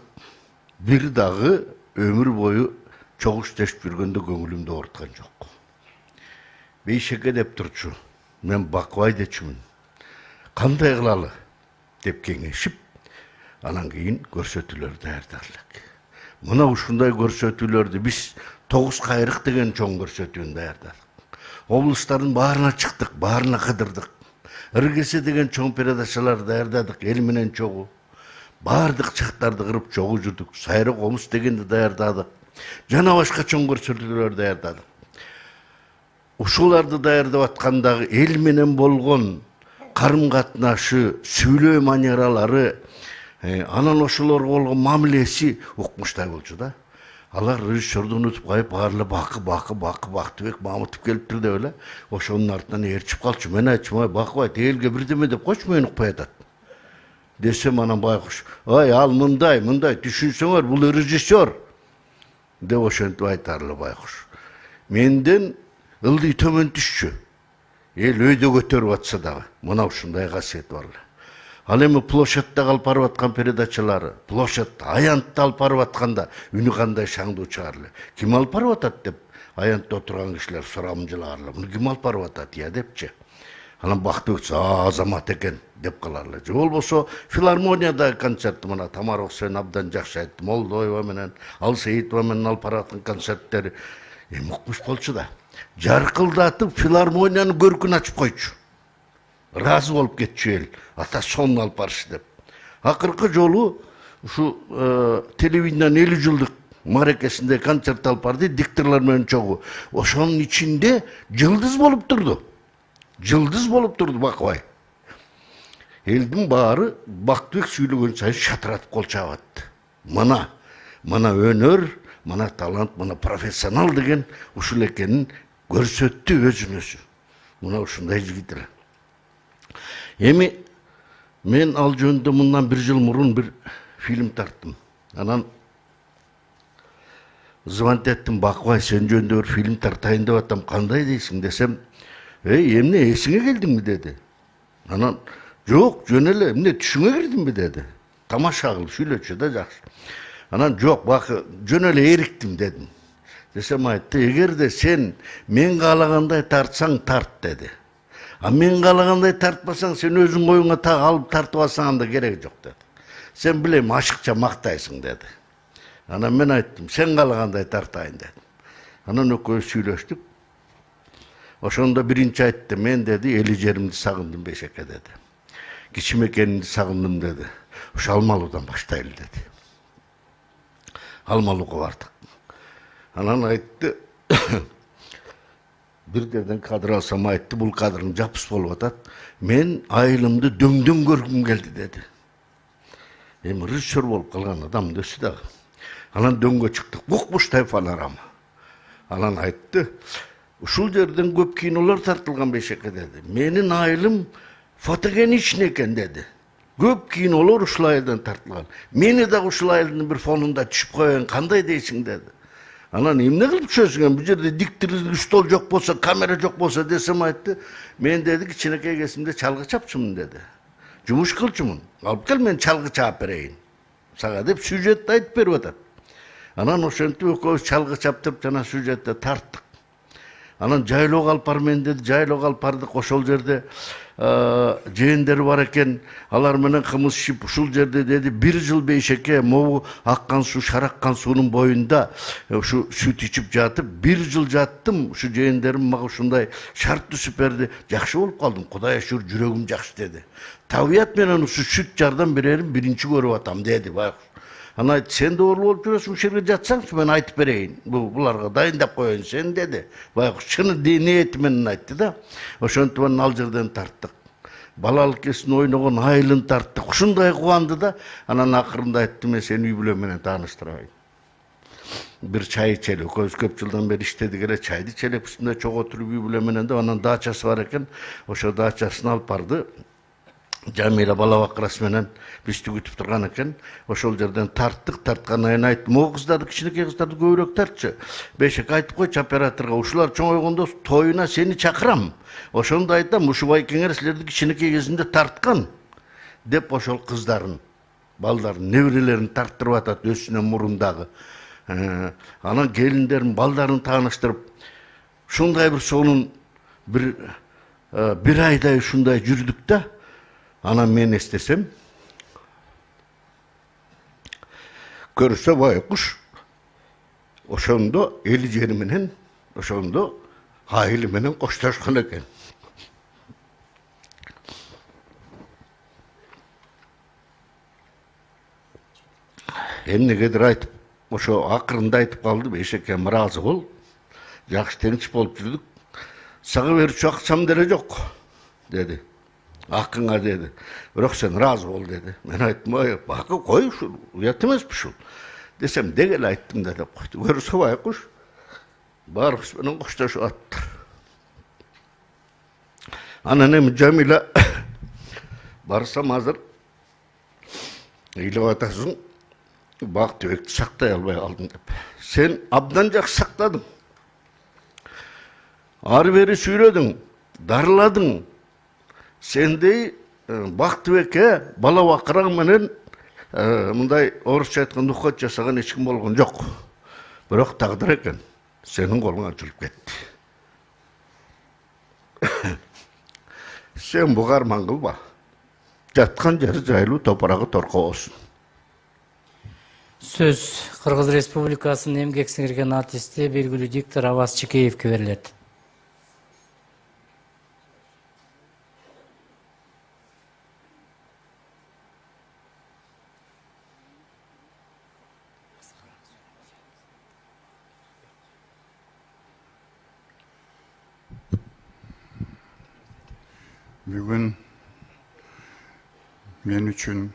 бир дагы өмүр бою чогуу иштешип жүргөндө көңүлүмдү ооруткан жок. Бейшеке деп турчу, мен бакыбай дечүмүн. Кандай кылалы деп кеңешип, анан кийин көрсөтүүлөр даярдадык. Мына ушундай көрсөтүүлөрдү биз 9 кайрык деген чоң көрсөтүүнү даярдадык. Облустардын баарына чыктык, баарына кыдырдык. Ыргесе деген чоң передачалар даярдадык, эл менен чогуу. Бардык чактарды кырып чогуу жүрдүк. Сайры комуз дегенди даярдадык. Жана башка чоң көрсөтүүлөр даярдадык. Ушуларды даярдап аткандагы эл менен болгон карым катнашы, сүйлөө манералары, анан ошолорго болгон мамилеси укмуштай болчу да. Алар режиссерду унутуп кайып, баары Бактыбек Мамытов келиптир деп эле ошонун артынан ээрчип калчу. Мен айтчумай, Бакыбай элге бирдеме деп койчу, мени укпай атат. Десем анан байкуш, ай ал мындай түшүнсөңөр, бул режиссер деп ошентип айтар эле байкуш. Менден ылдый төмөн түшчү. Эл өйдө көтөрүп атса дагы, мына ушундай касиети бар эле. Ал эми площадьта алып барып аткан передачалары, площадьта, аянтта алып барып атканда үнү кандай шаңдуу чыгар эле. Ким алып барып атат деп аянтта отурган кишилер сурамжылар эле. Муну ким алып барып атат, я депчи. Анан Бактыбек азамат экен деп калар эле. Же болбосо филармонияда концерт, мына Тамара Оксен абдан жакшы айтты. Молдоева менен Алсейитова менен алып баратын концерттери эми укмуш болчу да. Жаркылдатып филармониянын көркүн ачып койчу. Разы болуп кетчү эл. Ата сонун алып барышы деп. Акыркы жолу ушу телевидениянын 50 жылдык маракесинде концерт алып барды, дикторлор менен чогуу. Ошонун ичинде жылдыз болуп турду. Жылдыз болуп турду Бакыбай. Элдин баары Бактыбек сүйлөгөн сайын шатыратып кол чабатты. Мына өнөр, мына талант, мына профессионал деген ушул экенин көрсөттү өзүнөсү. Мына ушундай жигит эле. Эми мен ал жөнүндө мындан 1 жыл мурун бир фильм тарттым. Анан звонить еттим, Бакыбай, сен жөнүндө бир фильм тартайын деп атам, кандай дейсиң десем, эмне эсиңе келдиңби деди. Анан жок, жөн эле, эмне түшүңө кирдимби деди. Тамаша кылып сүйлөчү да жакшы. Анан жок, Бакы, жөн эле эриктим дедим. Десем айтты, эгерде сен мен каалагандай тартсаң тарт деди. А мен каалагандай тартпасаң, сен өзүң оюңа алып тартып алсаң анда кереги жок деди. Сен билем ашыкча мактайсың деди. Анан мен айттым, сен каалагандай тартайын дедим. Анан экөөбүз сүйлөштүк. Ошондо биринчи айтты, мен деди, эли жеримди сагындым Бейшеке деди. Кичимекенimди сагындым деди. Ошо Алмалуудан баштайлы деди. Алмалууга бардык. Анан айтты, бирдерден кадр алсам айтты, бул кадрың жапыс болуп атат. Мен айылымды дөңдөн көргүм келди деди. Эми режиссер болуп калган адам дөсү дагы. Анан дөңгө чыктык, укмуштай панорама. Анан айтты, ушул жерден көп кинолор тартылган Бейшеке dedi. Менин айылым фотогеничный экен dedi. Көп кинолор ушул айылдан тартылган. Мени да ушул айылдын бир фонунда түшүп койгон, кандай дейсиң dedi. Анан эмне кылып түшөсүң? Бул жерде диктирилген стол жок болсо, камера жок болсо десем айтты. Мен dedi кичинекей кезимде чалгы чапчымын dedi. Жумуш кылчумун. Алып кел мен чалгы чаап берейин. Сага деп сюжетти айтып берип атат. Анан ошентип экөөбүз чалгы чаптырып жана сюжетти тарттык. Анан жайлоого алып бармен dedi, жайлоого алып бардык. Ошол жерде жээндери бар экен, алар менен кымыз ишип ушул жерде dedi 1 жыл Бейшеке могу аккан суу, шараккан суунун боюнда ушу сүт ичип жатып 1 жыл жаттым. Ушу жээндерим мага ушундай шарт түшүп берди. Жакшы болуп калдым. Кудай шүгүр, жүрөгүм жакшы dedi. Табият менен ушу сүт жардам берерин биринчи көрүп атам dedi. Ана айтты, сен де орлы болып жүресің, жерге жатсаңшы, мен айтып берейін. Бұларға дайындап қойын сен деді. Байқұс шыны ниетімен айтты да. Ошентип ал жерден тарттық. Балалық кезін ойнаған айылын тарттық. Ушундай кубанды да. Анан акырында айтты, мен сени үй бүлө менен тааныштырайын. Бир чай ичели, көп жылдан бери иштедик эле, чайды ичелеп үстүндө чогуу отуруп үй бүлө менен да. Анан дачасы бар экен. Ошо дачасын алып барды. Жамила бала бакырасы менен бизди күтүп турган экен. Ошол жерден тарттык, тарткандан кийин айттым, могу кыздарды, кичинекей кыздарды көбүрөөк тартчы. Бейшеке айтып койчу операторго, ушулар чоңойгондо тоюна сени чакырам. Ошондо айтам, ушу байкеңер силерди кичинекей кезинде тарткан деп ошол кыздарын, балдарын, неберелерин тарттырып атат өзүнүн мурундагы. Анан келиндерин, балдарын тааныштырып, ушундай бир сонун бир айдай ушундай жүрдүк да. Анан мен эстесем, көрсө байкуш ошондо эли жери менен, ошондо айылы менен коштошкон экен. Эмнегедир айтып, ошо акырында айтып калды, Бейшекем ыраазы бол, жакшы тынч болуп жүрдүк. Сага берчү акчам деле жок, деди. Акыңа dedi. Бирок сен ыраазы бол dedi. Мен айттым, бакы кой ушул, уят эмеспи ушул. Десем, дегеле айттым да деп койду. Көрсө байкуш, баарыбыз менен коштошуп аттыр. Анан эми Жамила барсам азыр ыйлап атасың, Бактыбекти сактай албай калдым деп. Сен абдан жакшы сактадың. Ары бери сүйлөдүң, дарыладың. Сендей Бактыбекке бала бакыраң менен мындай орусча айтканда ухат жасаган эч ким болгон жок. Бирок тагдыр экен, сенин колуңа жүрүп кетти. Сен буга арман кылба. Жаткан жери жайлуу, топурагы торко болсун. Сөз Кыргыз Республикасынын эмгек сиңирген артисти, белгилүү диктор Аваз Чекеевке берилет. Бүгін мен үшін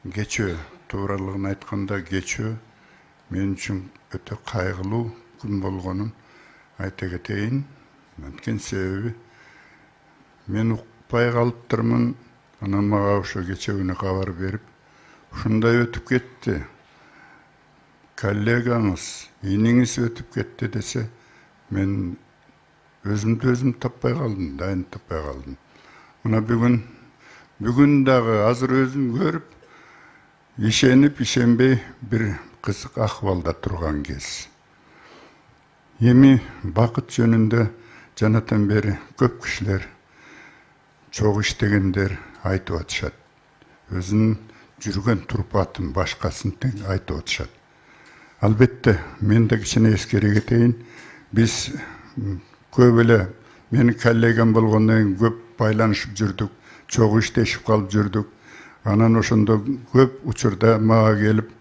кечөө, тууралыгын айтканда кечөө мен үшін өтө кайгылуу күн болгонун айта кетейин. Анткени себеби мен укпай калыптырмын. Анан мага ошо кечээ күнү кабар берип, ушундай өтүп кетти. Коллегаңыз, иниңиз өтүп кетти десе, мен өзүмдү өзүм таппай калдым, дайын таппай калдым. Мына бүгүн дагы азыр өзүм көрүп, ишенип, ишенбей бир кызык акыбалда турган кез. Эми бакыт жөнүндө жанатан бери көп кишилер, чогуу иштегендер айтып атышат. Өзүнүн жүргөн турпатын башкасын тең айтып атышат. Албетте, мен да кичине эскере кетейин. Биз көп эле менин коллегам болгондон кийин көп байланышып жүрдүк, чогуу иштешип калып жүрдүк. Анан ошондо көп учурда мага келип,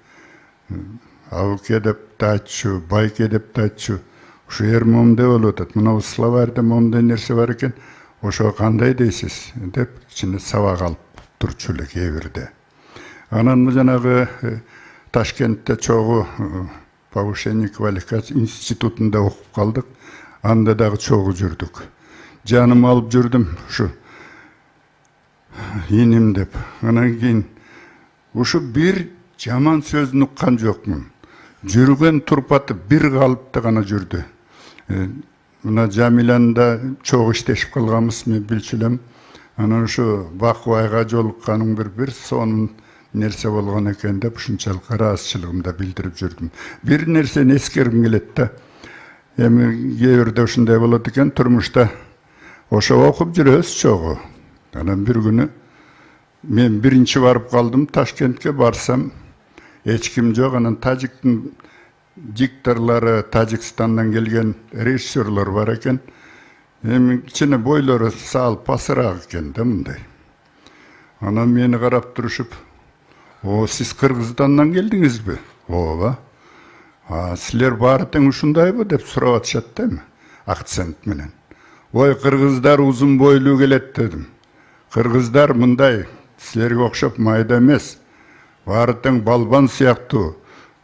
абыке деп да айтчу, байке деп да айтчу, ушу ер момундай болуп атат, мына словарьда момундай нерсе бар экен, ошо кандай дейсиз деп кичине сабак алып турчу эле кээ бирде. Анан жанагы Ташкентте чогуу повышение квалификации институтында оқып қалдық. Анда дағы чоғы жүрдік. Жаным алып жүрдім, ұшы енем деп. Анан кейін ұшы бір жаман сөзін ұққан жоқмын. Жүрген тұрпаты бір қалыпты ғана жүрді. Мына Жамиланда чоғы іштешіп қалғамыз, мен білшілем. Анан ұшы Бақуайға жолыққаның бір соның нерсе болған екен деп, ұшыншалық разычылығымда білдіріп жүрдім. Bir нерсені ескергім келетті. Эми кейбірде ушундай болот экен, турмушта ошо окуп жүрөбүз чогуу. Анан бир күнү мен биринчи барып калдым, Ташкентке барсам эч ким жок. Анан тажиктин дикторлору, Тажикстандан келген режиссерлор бар экен. Эми кичине бойлору салып пасыраак экен да мындай. Анан мени карап турушуп, "О, сиз Кыргызстандан келдиңизби?" "Ооба." Силер баары тең ушундайбы деп сурап атышат да эми, акцент менен. "Ой, кыргыздар узун бойлуу келет" дедим. "Кыргыздар мындай, силерге окшоп майда эмес. Баары тең балбан сыяктуу,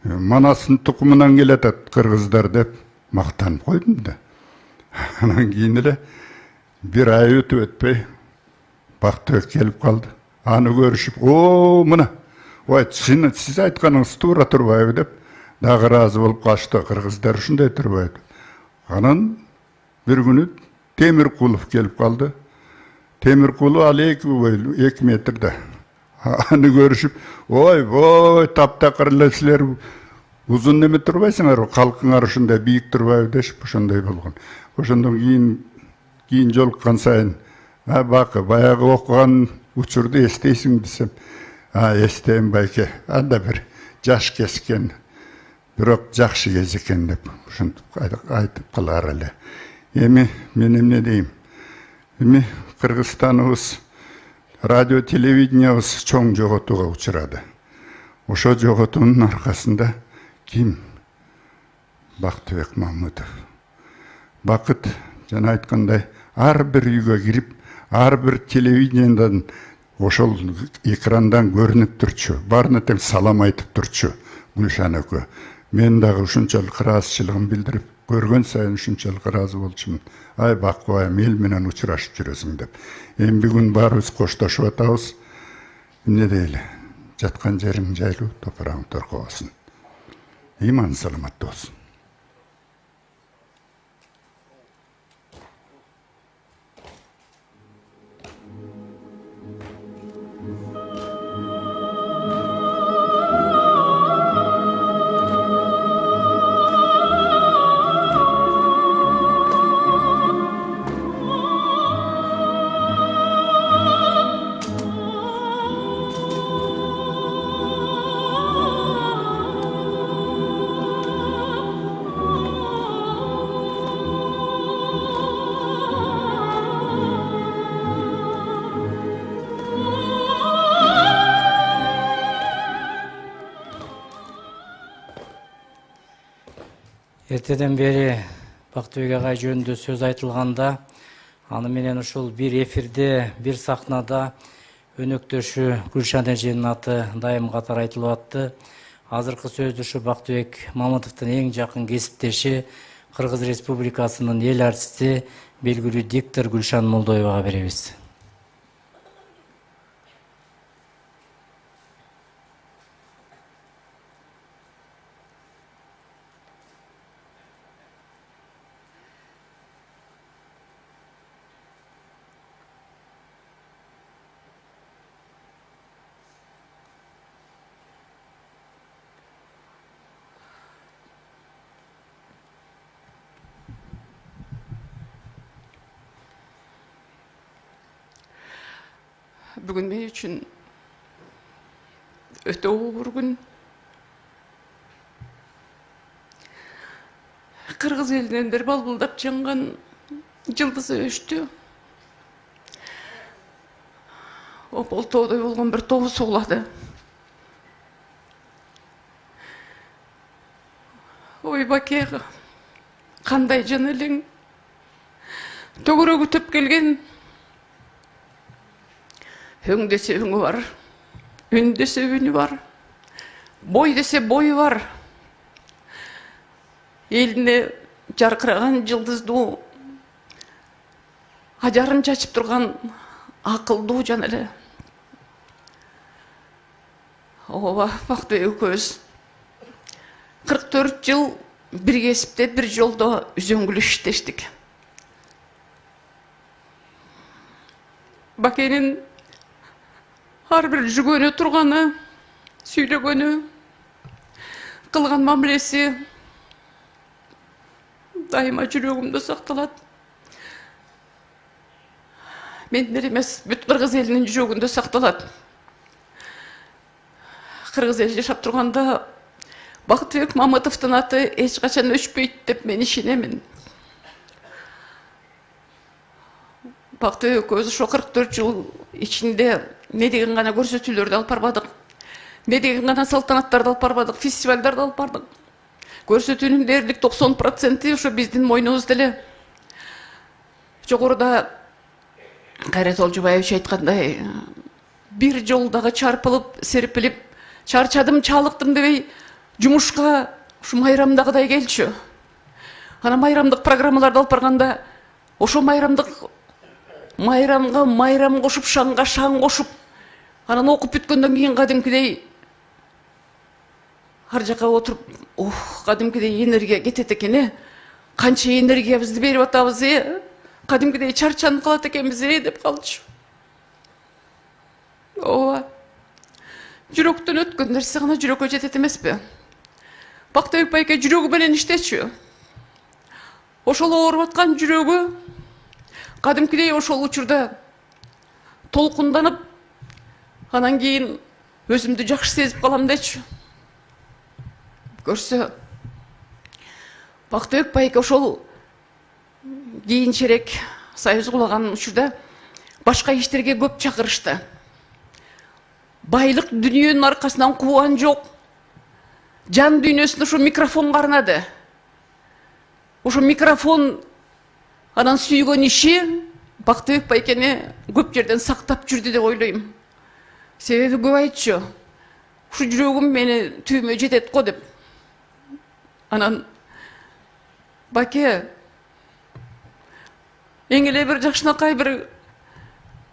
Манастын тукумунан келет кыргыздар" деп мактанып койдум да. Анан кийин эле бир ай өтүп өтпөй Бактыбек келип калды. Аны көрүшүп, "О, мына, ой, сиз айтканыңыз туура турбайбы" деп дагы разы болуп калышты. Кыргыздар ушундай турбайбы. Анан бир күнү Темиркулов келип калды. Темиркулов ал 2 метрде. Аны көрүшүп, "Ой, таптакыр эле силер узун неме турбайсыңар, калкыңар ушундай бийик турбайбы" дешип ошондой болгон. Ошондон кийин жолуккан сайын, "Бакы, баягы окуган учурду эстейсиң" десем, "Эстейм байке, анда бир жаш кескен, бирок жакшы кез экен" деп ушинтип айтып калар эле. Эми мен эмне дейм? Эми Кыргызстаныбыз, радио телевидениябыз чоң жоготууга учурады. Ошо жоготуунун аркасында ким? Бактыбек Мамытов. Бакыт, жана айткандай, ар бир үйгө кирип, ар бир телевиденияден ошол экрандан көрүнүп турчу, баарына тең салам айтып турчу Гүлшан экөө. Мен дагы ушунчалык ыраазычылыгын билдирип, көргөн сайын ушунчалык ыраазы болчумун. "Ай Бакубайым, эл менен учурашып жүрөсүң" деп. Эми бүгүн баарыбыз коштошуп атабыз. Эмне дейли? Жаткан жериң жайлуу, топурагың торко болсун. Иман саламат болсун. Эртеден бери Бактыбек агай жөнүндө сөз айтылганда, аны менен ушул бир эфирде, бир сахнада өнөктөшү Гүлшан эженин аты дайым катар айтылып атты. Азыркы сөздү ушу Бактыбек Мамытовдун эң жакын кесиптеши, Кыргыз Республикасынын эл артисти, белгилүү диктор Гүлшан Молдоевага беребиз. Бүгін мен үшін өте ауыр күн. Қырғыз елінен бір балбылдап жанған жылдызы өшті. Опол таудай болған бір тобы соғылады. Ой, баке, қандай жан елең, төгірі күтіп келген. Өң десе өңі бар, үн десе үні бар, бой десе бойы бар. элине жаркыраган жылдыздуу ажарын чачып турган акылдуу жан эле. Ооба, Бактыбек экөөбүз 44 жыл бир кесипте, бир жолдо үзөңгүлүш иштештик. Бакенин ар бир жүргөнү, турганы, сүйлөгөнү, кылган мамилеси дайыма жүрөгүмдө сакталат. Мен эле эмес, бүт кыргыз элинин жүрөгүндө сакталат. Кыргыз эл жашап турганда Бактыбек Мамытовдун аты эч качан өчпөйт деп мен ишенемин. Бактыбек экөөбүз ошо 44 жыл ичинде не деген гана көрсөтүүлөрдү алып барбадык, не деген гана салтанаттарды алып барбадык, фестивалдарды алып бардык. Көрсөтүүнүн дээрлик 90% ошо биздин мойнубузда эле. Жогоруда Кайрат Олжубаевич айткандай, бир жолдагы чарпылып, серпилип, чарчадым, чалыктым дебей, жумушка ушу майрамдагыдай келчү. Ана майрамдык программаларды алып барганда, ошо майрамга майрам кошуп, шаңга шаң кошуп, анан окуп бүткөндөн кийин кадимкидей ар жака отуруп, кадимкидей энергия кетет экен, канча энергиябызды берип атабыз, кадимкидей чарчанып калат экенбиз деп калчу. Ооба. Жүрөктөн өткөн нерсе гана жүрөккө жетет эмеспи? Бактыбек байке жүрөгү менен иштечү. Ошол ооруп аткан жүрөгү кадимкидей ошол учурда толкунданып, анан кийин өзүмдү жакшы сезип калам дечү. Көрсө, Бактыбек байке ошол кийинчерээк союз кулаган учурда башка иштерге көп чакырышты. Байлык дүниөнүн аркасынан кууган жок. Жан дүйнөсүн ошо микрофонго арнады. Ошо микрофон анан сүйгөн иши Бактыбек байкени көп жерден сактап жүрдү деп ойлойм. Себеби көп айтчу. Ушу жүрөгүм мени түймө жетет го деп. Анан Баке эң эле бир жакшынакай бир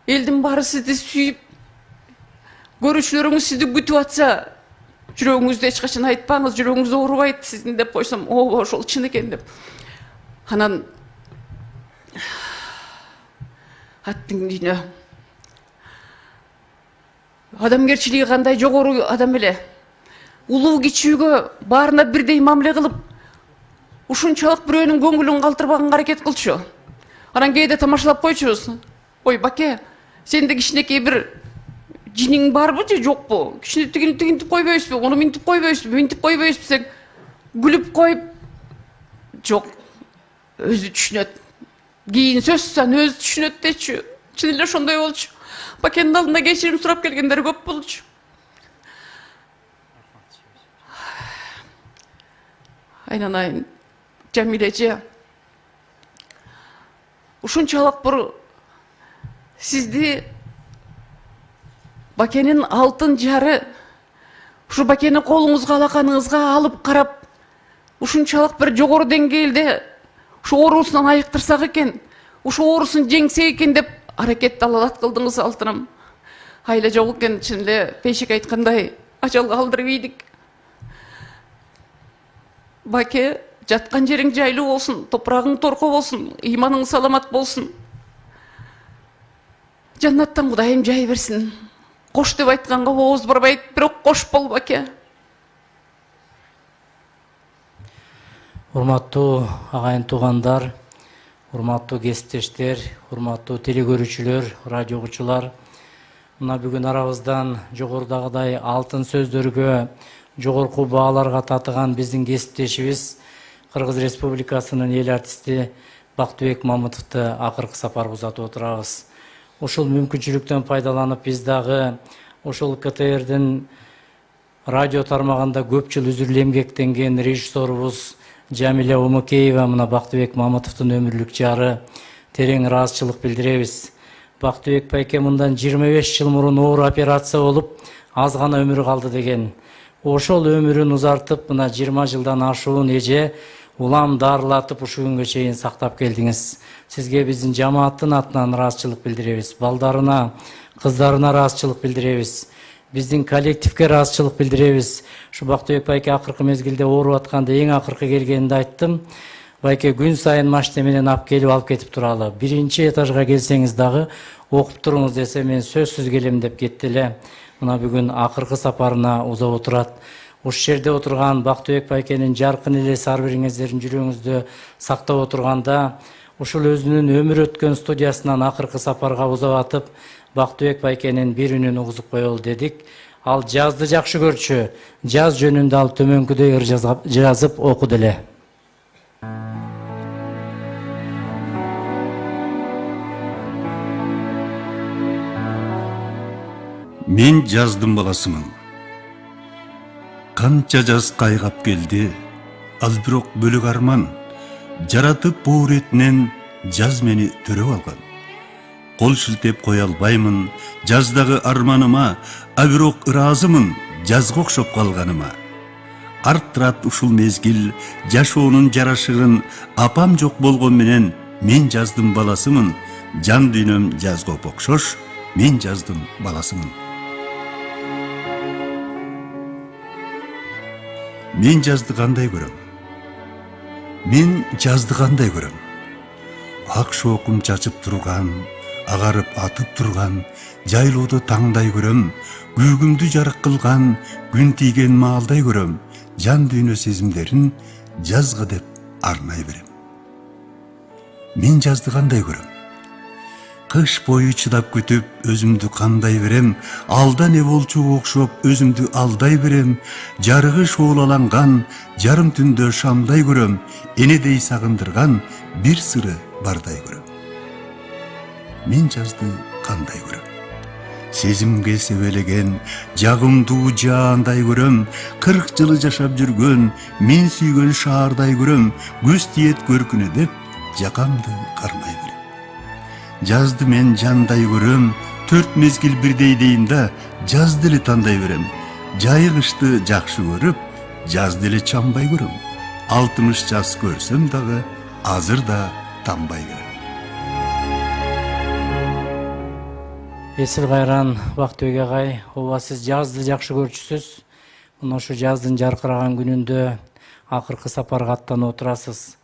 элдин баары сизди сүйүп, көрүүчүлөрүңүз сизди күтүп атса, жүрөгүңүздү эч качан айтпаңыз, жүрөгүңүз оорубайт сиздин деп койсом, ооба ошол чын экен деп. Анан аттың дүйнө. Адамгерчилиги кандай жогору адам эле. Улуу кичүүгө баарына бирдей мамиле кылып, ушунчалык бирөөнүн көңүлүн калтырбаганга аракет кылчу. Анан кээде тамашалап койчубуз. Ой, Баке, сенде кичинекей бир жиниң барбы же жокпу? Тигинтип койбойсузбу, муну минтип койбойсузбу десек, күлүп коюп, жок, өзү түшүнөт. Кийин сөзсүз өзү түшүнөт дечү. Чын эле ошондой болчу. Бакенин алдында кечирим сурап келгендер көп болчу. Айнанайын, Жамиле эже, ушунчалык бир сизди Бакенин алтын жары, ушу Бакени колуңузга, алаканыңызга алып карап, ушунчалык бир жогору деңгээлде ушу оорусунан айыктырсак экен, ушу оорусун жеңсек экен деп аракет далалат кылдыңыз, алтыным. Айла жок экен, чын эле Бейшик айткандай, ажалга алдырып ийдик. Баке, жаткан жериң жайлуу болсун, топурагың торко болсун, ыйманың саламат болсун. Жаннаттан Кудайым жай берсин. Кош деп айтканга ооз барбайт, бирок кош бол, Баке. Урматтуу агайын туугандар, урматтуу кесиптештер, урматтуу телекөрүүчүлөр, радио угуучулар. Мына бүгүн арабыздан жогорудагыдай алтын сөздөргө, жогорку бааларга татыган биздин кесиптешибиз Кыргыз Республикасынын эл артисти Бактыбек Мамытовду акыркы сапарга узатып отурабыз. Ушул мүмкүнчүлүктөн пайдаланып биз дагы ошол КТРдин радио тармагында көп жыл үзүрлүү эмгектенген режиссерубуз Жамиля Умукеева мына Бактыбек Мамытовдун өмүрлүк жары терең ыраазычылык билдиребиз. Бактыбек байке мындан 25 жыл мурун оор операция болуп, аз гана өмүрү калды деген. Ошол өмүрүн узартып, мына 20 жылдан ашуун эже улам дарылатып ушу күнгө чейин сактап келдиңиз. Сизге биздин жамааттын атынан ыраазычылык билдиребиз. Балдарына, кыздарына ыраазычылык билдиребиз. Биздин коллективге ыраазычылык билдиребиз. Ушу Бактыбек байке акыркы мезгилде ооруп атканда эң акыркы келгенде айттым. Байке күн сайын машина менен алып кетип туралы. Биринчи этажга келсеңиз дагы окуп туруңуз десе мен сөзсүз келем деп кетти эле. Мына бүгүн акыркы сапарына узап отурат. Ушул жерде отурган Бактыбек байкенин жаркын элеси ар бириңиздердин жүрөгүңүздө сактап отурганда, ушул өзүнүн өмүр өткөн студиясынан акыркы сапарга узап атып, Бактыбек байкенин бир үнүн угузуп коелу дедик. Ал жазды жакшы көрчү. Жаз жөнүндө ал төмөнкүдөй ыр жазып окуду эле. Мен жаздын баласымын. Канча жаз кайгап келди, ал бирок бөлөк арман. Жаратып боор этинен жаз мени төрөп алган. Кол шилтеп кое албаймын жаздагы арманыма, а бирок ыраазымын жазга окшоп калганыма. Арттырат ушул мезгил жашоонун жарашыгын, апам жок болгон менен мен жаздын баласымын. Жан дүйнөм жазга окшош, мен жаздын баласымын. Мен жазды кандай көрөм? Мен жазды кандай көрөм? Ак шоокум чачып турган, агарып атып турган, жайлоодо таңдай көрөм. Күйгүмдү жарык кылган, күн тийген маалдай көрөм. Жан дүйнө сезимдерин жазга деп арнай берем. Мен жазды кандай көрөм? Кыш бою чыдап күтүп, өзүмдү кандай берем, алда не болчуга окшоп, өзүмдү алдай берем, жарыгы шоолаланган, жарым түндө шамдай көрөм, энедей сагындырган бир сыры бардай көрөм. Мен жазды кандай көрөм? Сезимге себелеген, жагымдуу жаандай көрөм, 40 жылы жашап жүргөн, мен сүйгөн шаардай көрөм, көз тиет көркүнө деп, жакамды кармай берем. Жазды мен жандай көрөм, 4 мезгил бирдей дейм да, жазды эле тандай берем. Жайы кышты жакшы көрүп, жазды эле чамбай көрөм. 60 жас көрсөм дагы, азыр да танбай берем. Эсил кайран Бактыбек агай, ооба сиз жазды жакшы көрчүсүз. Мына ушу жаздын жаркыраган күнүндө акыркы сапарга аттанып отурасыз.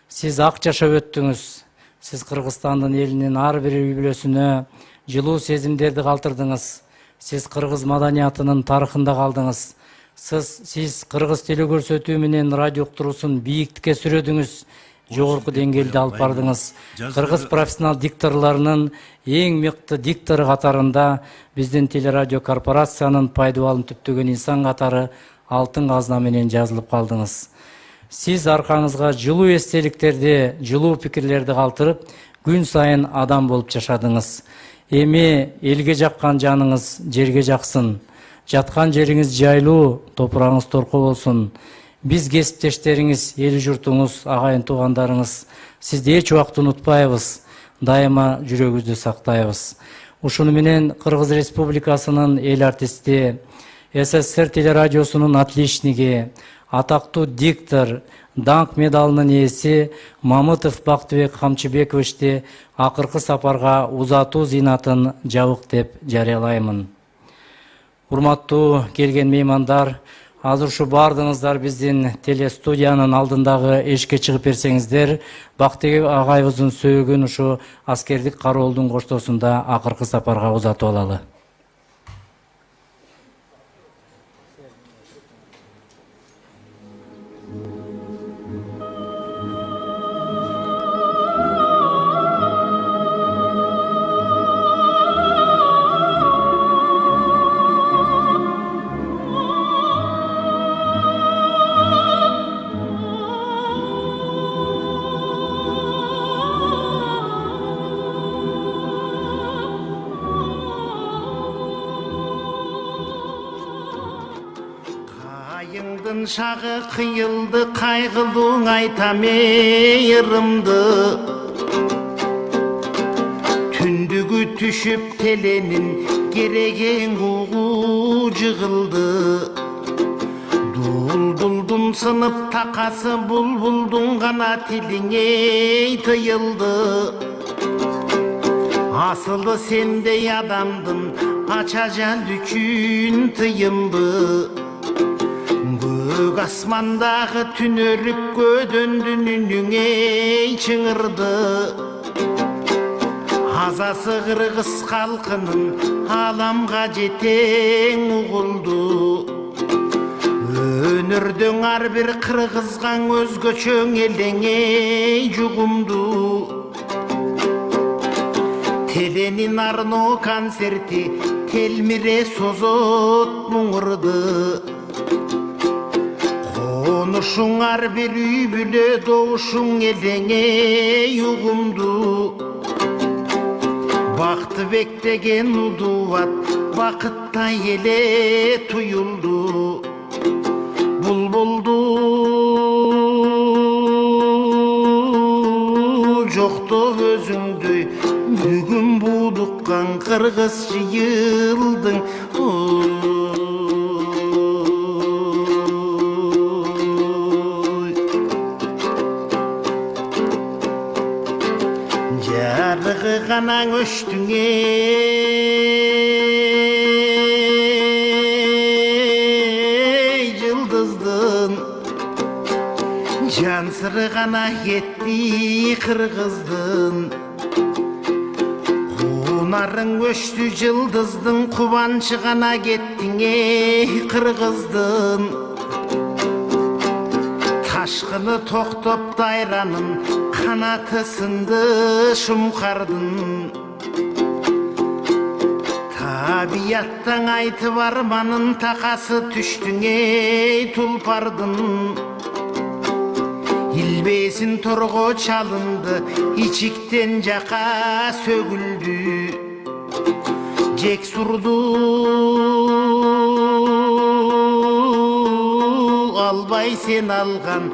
Сиз ак жашап өттүңүз. Сиз Кыргызстандын элинин ар бир үй бүлөсүнө жылуу сезимдерди калтырдыңыз. Сиз кыргыз маданиятынын тарыхында калдыңыз. Сиз кыргыз теле көрсөтүү менен радио уктуруусун бийиктикке сүрөдүңүз. Жогорку деңгээлде алып бардыңыз. Кыргыз профессионал дикторлорунун эң мыкты диктору катарында биздин телерадио корпорациянын пайдабалын түптөгөн инсан катары алтын казна менен жазылып калдыңыз. Сиз аркаңызга жылуу эстеликтерди, жылуу пикирлерди калтырып, күн сайын адам болуп жашадыңыз. Эми элге жаккан жаныңыз жерге жаксын. Жаткан жериңиз жайлуу, топурагыңыз торко болсун. Биз кесиптештериңиз, эл журтуңуз, агайын туугандарыңыз сизди эч убакыт унутпайбыз. Дайыма жүрөгүбүздө сактайбыз. Ушуну менен Кыргыз Республикасынын эл артисти, СССР телерадиосунун отличниги, атактуу диктор, даңк медалынын ээси Мамытов Бактыбек Камчыбековичти акыркы сапарга узатуу зыйнатын жабык деп жарыялаймын. Урматтуу келген меймандар, азыр ушу бардыңыздар биздин телестудиянын алдындагы эшикке чыгып берсеңиздер, Бактыбек агайыбыздын сөөгүн ушу аскердик кароолдун коштоосунда акыркы сапарга узатып алалы. Кайыңдын шагы кыйылды, кайгылууң айтам эй ырымды. Түндүгү түшүп теленин кереген угу жыгылды. Дулдулдун сынып такасы булбулдун гана тилиңе тыйылды. Асылы сендей адамдын ача жан үчүн тыйылды. Көк асмандагы түнөрүп көдөндүн үнүңе чыңырды. Азасы кыргыз халкынын аламга жетең угулду. Өнөрдөң ар бир кыргызгаң өзгөчө элеңе жугумду. Теленин арно концерти телмире созот муңурды. Конушуң ар бир үй бүлө добушуң элеңе угумду. Бакты бектеген удубат бакыттай эле туюлду. Булбулду жоктоп өзүңдү бүгүн будуккан кыргыз жыйылдың. Жарыгы канаң өштүңе жылдыздын. Жан сыры гана кетти кыргыздын. Кунарың өштү жылдыздың, кубанчы гана кеттиңе кыргыздын. Ташкыны токтоп дайранын канаты сынды шумкардын. Табияттан айтып арманын такасы түштүңе тулпардын. Илбесин торго чалынды, ичиктен жака сөгүлдү. Жек сурду албай сен алган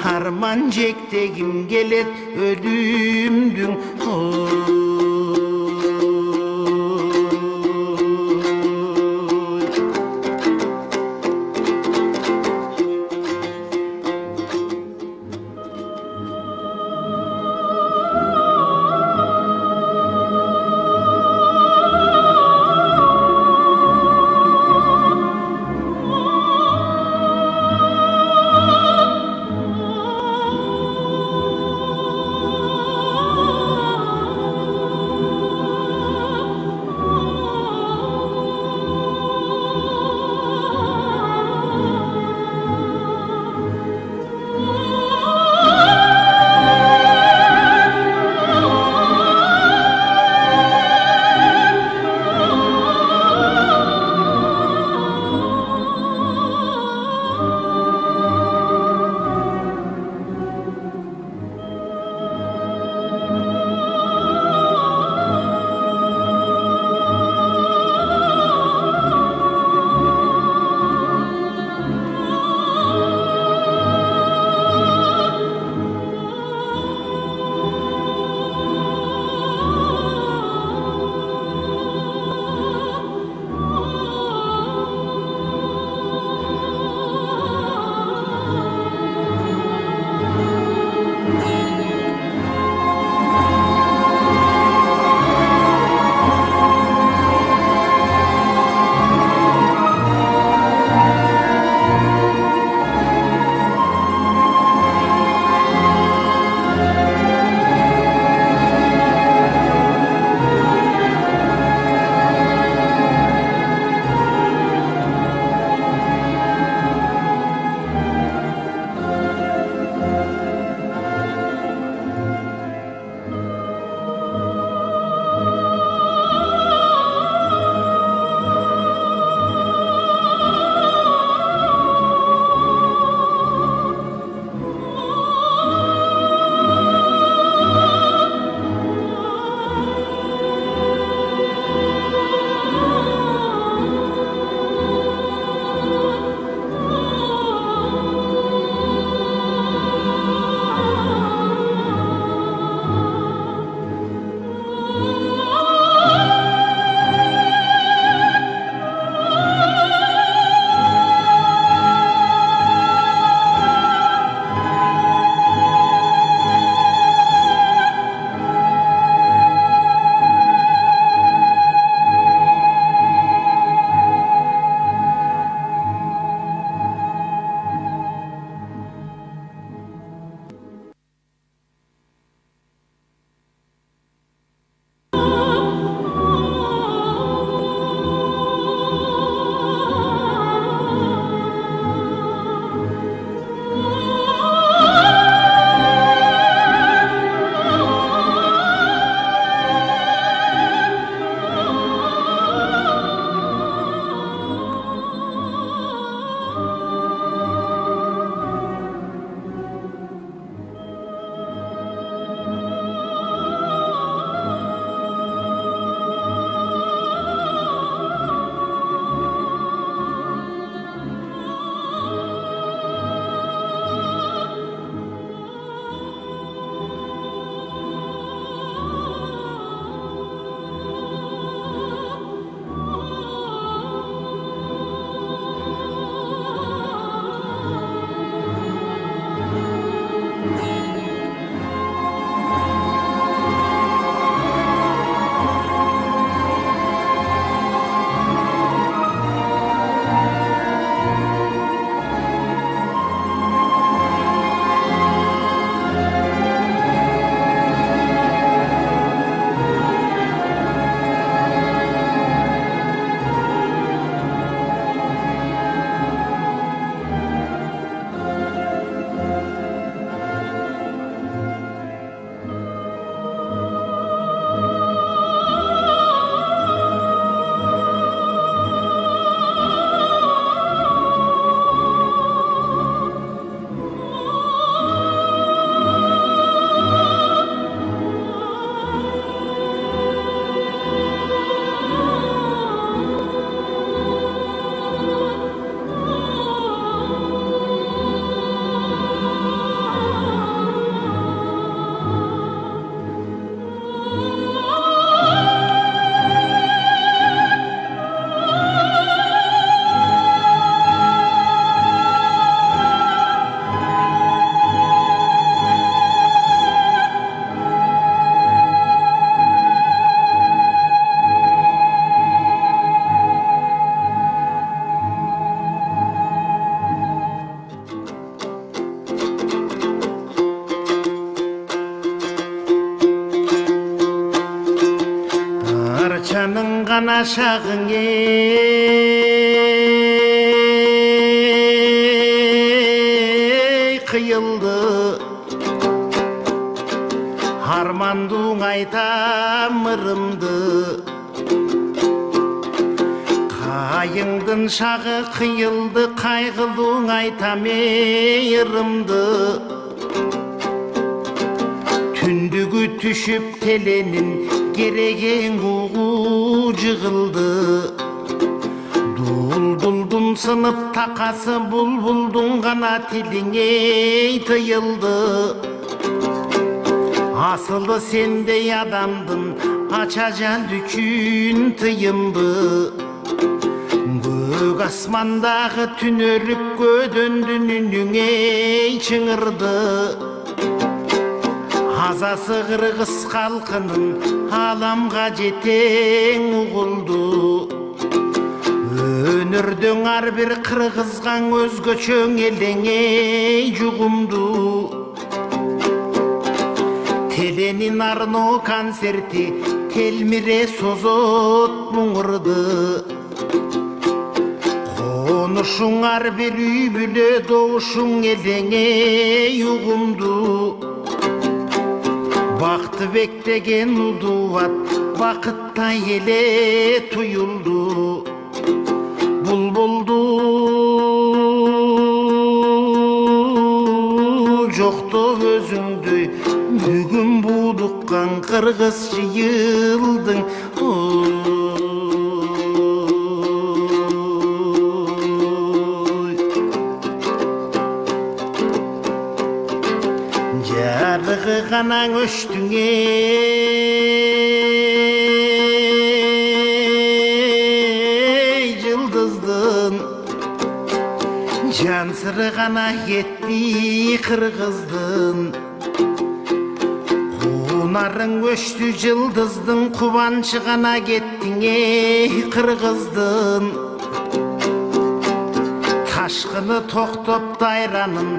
арман жектегим келет өлүмдүң. гана шағың қиылды армандуң айтам ырымды қайыңдың шағы қиылды қайғылуң айтам ырымды түндігі түшіп теленін кереген уғу жығылды Бұлбұлдың сынып тақасы бұлбұлдың ғана тіліңе тыйылды Асылы сендей адамдың ача жан үшін тыйымды Көк асмандағы түнеріп көдөндің үніңе чыңырды Азасы қырғыз халқының аламға жетең ұғылды Өнердің әрбір қырғызған өзгөчөң елеңе жұғымды Теленин арно концерти телмире созот мұңырды Қонышың әрбір үй бүле доушың елеңе юғымды Бақты бектеген ұдуат бақытта еле тұйылды Бұлбұлды жоқты өзіңді бүгін будыққан қырғыз жиылдың Жарығы ғанаң өштіңе жылдыздың жан сыры ғана кетті қырғыздың Қунарың өшті жылдыздың қубаншы ғана кеттіңе қырғыздың Ташқыны тоқтоп дайранын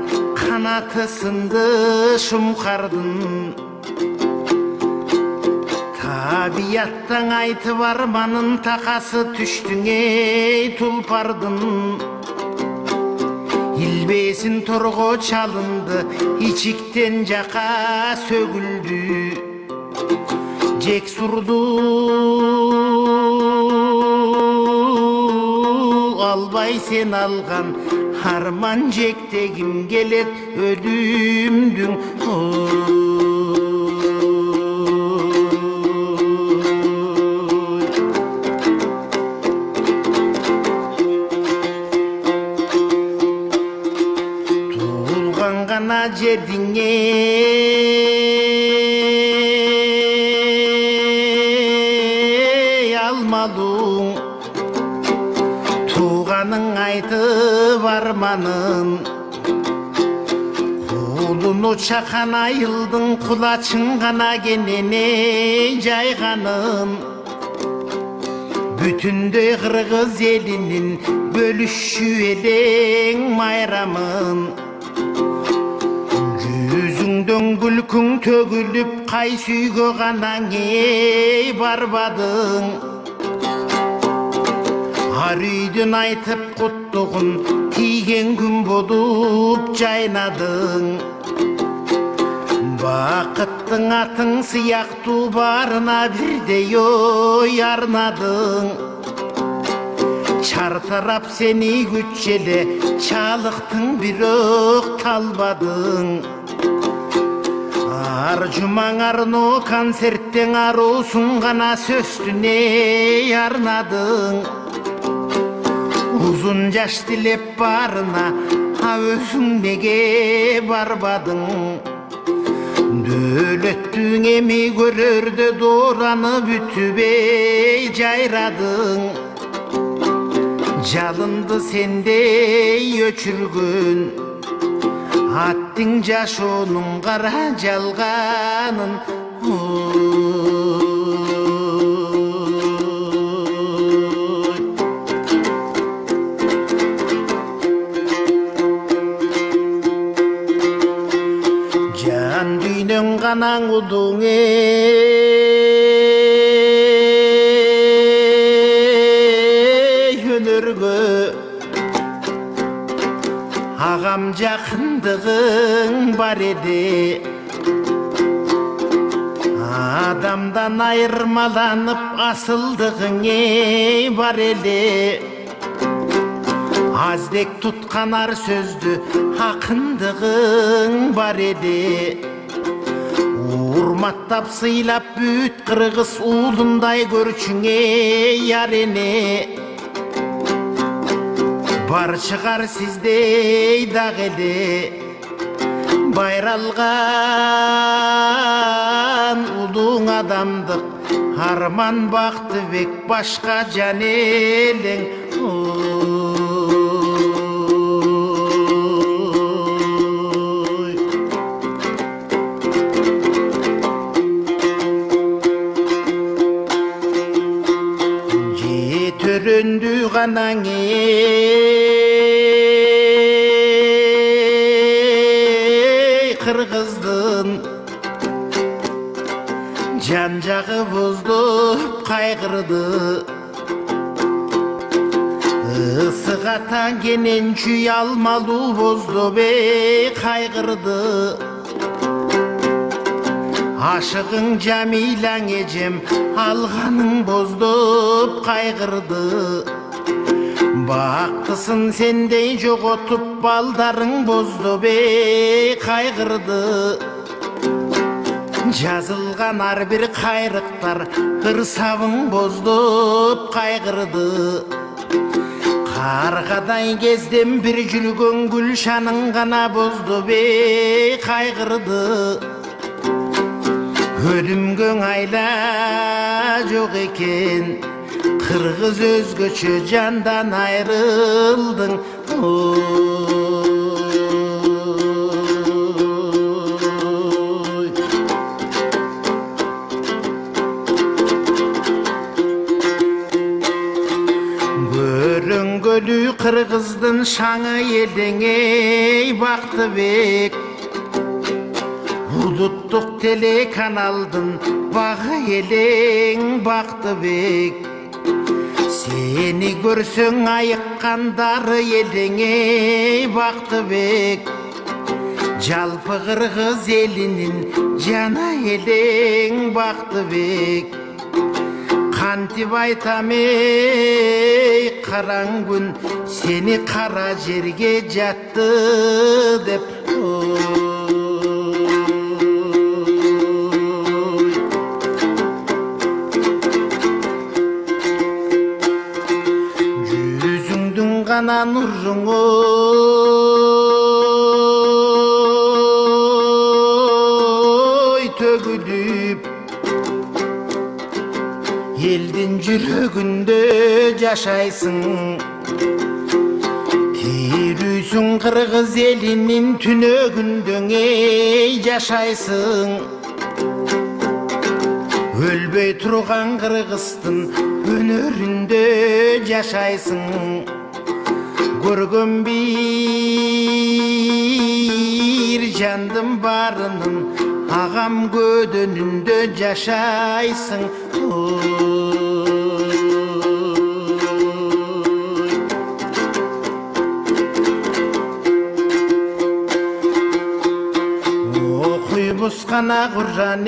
қанаты сынды шумқардың Табияттан айтып арманын тақасы түштіңе тұлпардың Илбесін торғо чалынды ичиктен жақа сөгілді Жек сұрды албай сен алған арман жектегім келет өлімдің Туылған ғана жердіңе алмалың Туғаның айтып арманын Құлыны чақан айылдың құлачың ғана кенене жайғанын Бүтінді қырғыз елінің бөліші елең майрамын Жүзіңдің күлкің төгіліп қай сүйге ғана барбадың Ар үйден айтып құттығын тиген күн бодып жайнадың Бақыттың атың сияқту барына бірдей ой арнадың Чартарап сені күтчеле чалықтың бирок талбадың Ар жумаң арно концерттен арусың ғана сөстүне арнадың Uzun жаш тілеп барына, өзің неге барбадың? Дөлеттің еми көрерді дораны бүтүбей жайрадың. Жалынды сендей өчүргөн, аттың жашоонун кара жалганын. Kanang udunge көндөргө Агам жакындыгың бар эди Адамдан айырмаланып асылдыгың бар эле Аздек туткан ар сөздү акындыгың бар эди Урматтап сыйлап бүт кыргыз уулундай көрчүңө ярене Бар чыгар сиздей дагы эле байралган улуң адамдык арман бактыбек башка жан элең Töründü kanan Kırgızdın Can-jağı buzdup kaygırdı Isık atan genen çüy almalı bozdu be kaygırdı Aşığın Camilan ecem alganın bozdup kaygırdı Baktısın sendey jogotup baldarın bozdu be kaygırdı Жазылған ар bir кайрыктар кырсабың бозdup kaygırdı Каргадай кезден bir жүргөн Гүлшаның гана бозду be kaygırdı Ölümgön ayla yok eken Kırgız özgöçü candan ayrıldın Oy. Görüngölü Kırgızdın şanı elеңе Baktыбек Buluttuk telekanaldın bağı eleng Baktыбек Seni görsün ayıkkandarı elenge Baktыбек Жалпы Kırgız elinin jana eleng Baktыбек Kantip aytam ey karan gün Seni kara jerge jattı dep Gana nurun oy tөгülüp Eldin жүрөгүндө жашайсың Тирүүсүң Кыргыз элинин түнөгүндө жашайсың Өлбөй турган Кыргыздын өнөрүндө жашайсың Көргөн bir жандын барынын агам көдөнүндө жашайсың Окуйбуз гана Кур'ан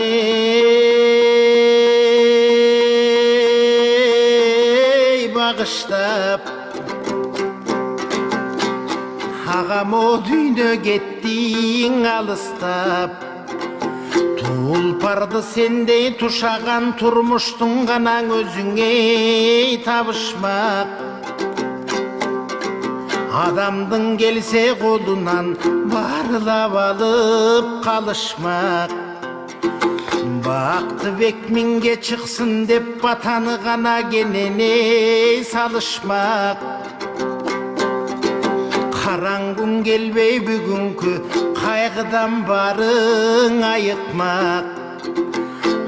багыштап Agam o düýnө kettiň alystap Tulpardy sendey tuşagan turmuştuň gana özüňe tabışmak Adamdyň gelse golundan barlap alıp kalışmak Baktыбек minge çıksın dep batany gana genene salışmak Karangın gelbey bugünkü kaygıdan barın ayıkmak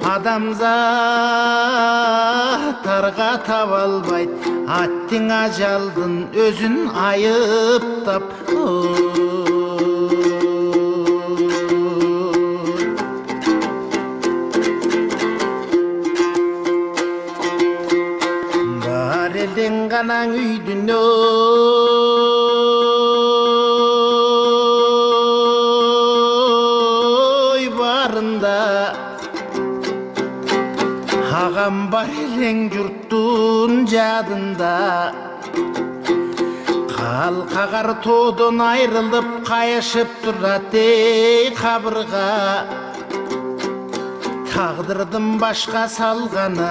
Adamzatlarga tabalbayt Attin ajaldın özün ayıptap Bar elden gana жан үйдүн ой барында агам бар элең журттун жадында калкагар тоодон айрылып кайышып турат эй кабырга тагдырдын башка салганы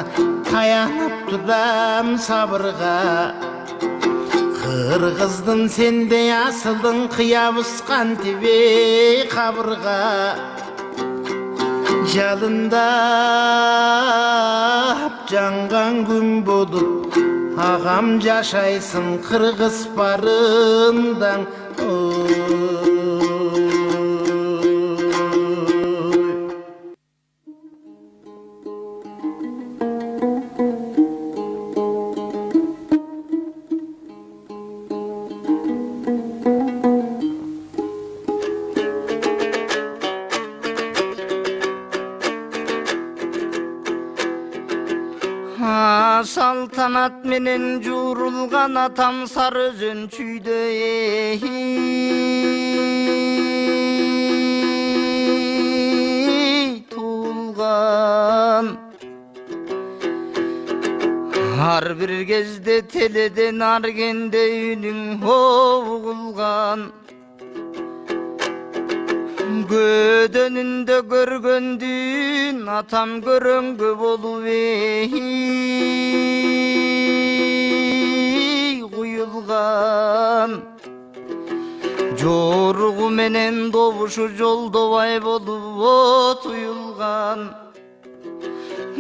таянып турам сабырга кыргыздын сендей асылдың кыябыз кантип эй кабырга жалындап жанган күн болуп агам жашайсың кыргыз барындаң Салтанат менен жуурулган атам сары өзөн чүйдө туулган ар бир кезде теледен аргенде үнүң угулган көдөнүндө көргөндүн атам көрөңгө болуп куюлган жоругу менен добушу жолдобай болуп туюлган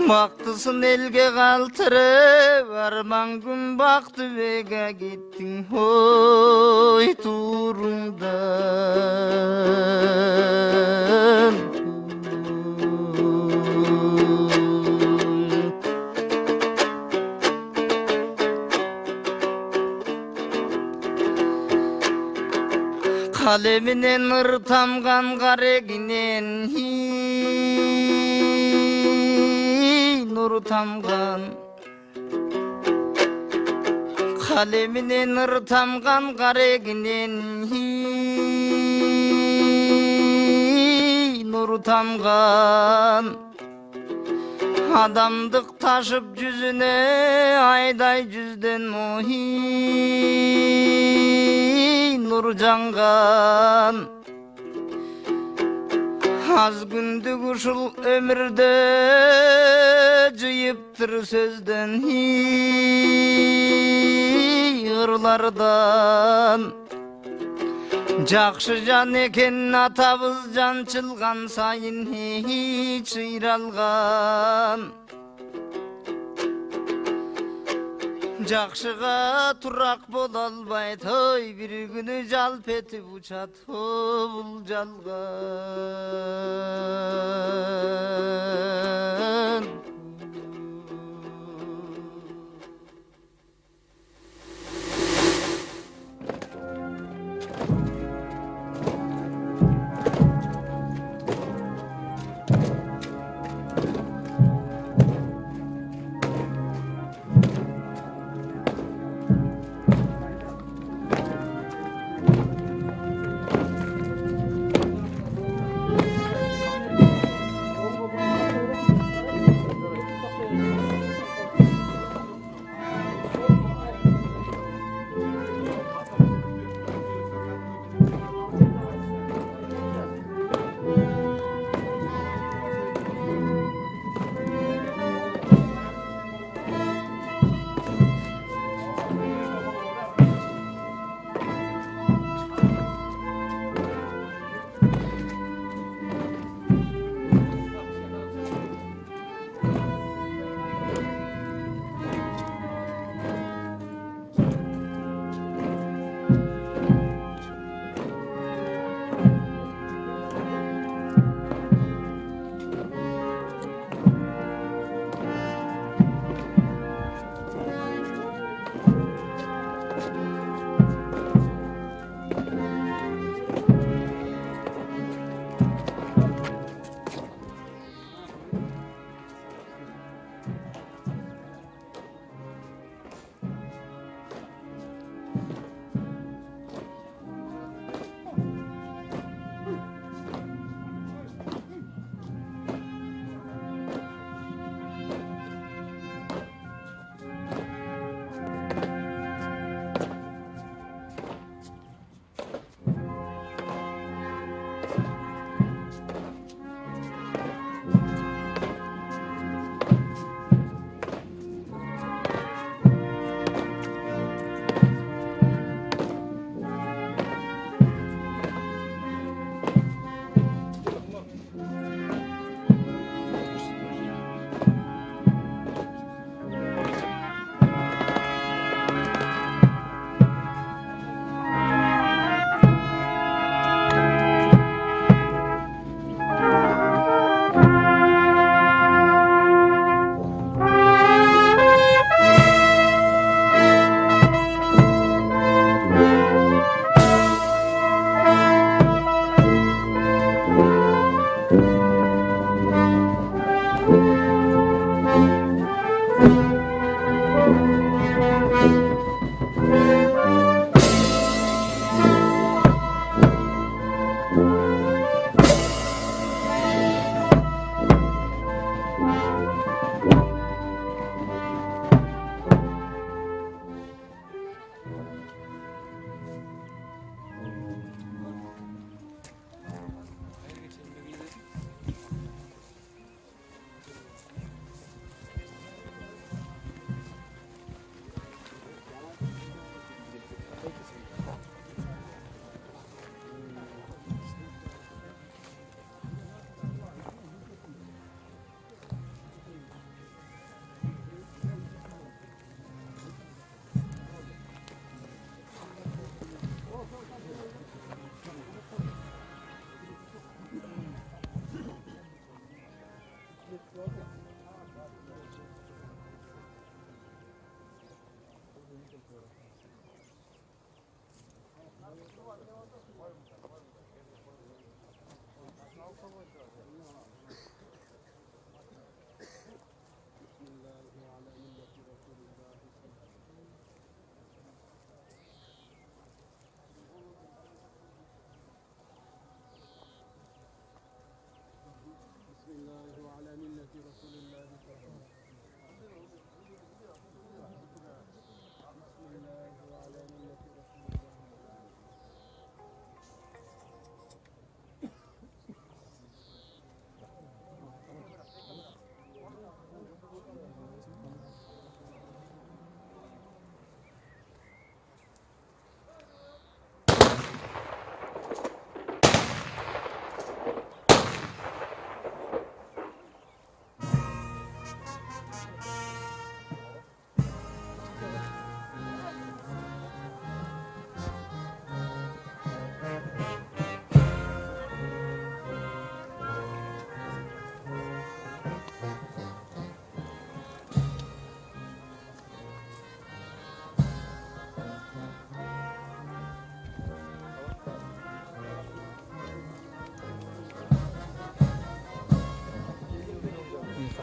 бактысын элге калтырып арман күн бактыбекке кеттиң ой турумдан калеминен ыр тамган карегинен нур тамган калеминен ыр тамган карегинен нур тамган адамдык ташып жүзүнө айдай жүздөн нур жанган аз күндүк ушул өмүрдө жыйыптыр сөздөн ырлардан жакшы жан экен атабыз жанчылган сайын чыйралган жакшыга турак боло албайт ой бир күнү жалп этип учат бул жалган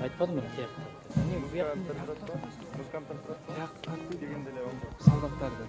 Айтпадым эле тияк. Эмне солдаттарды.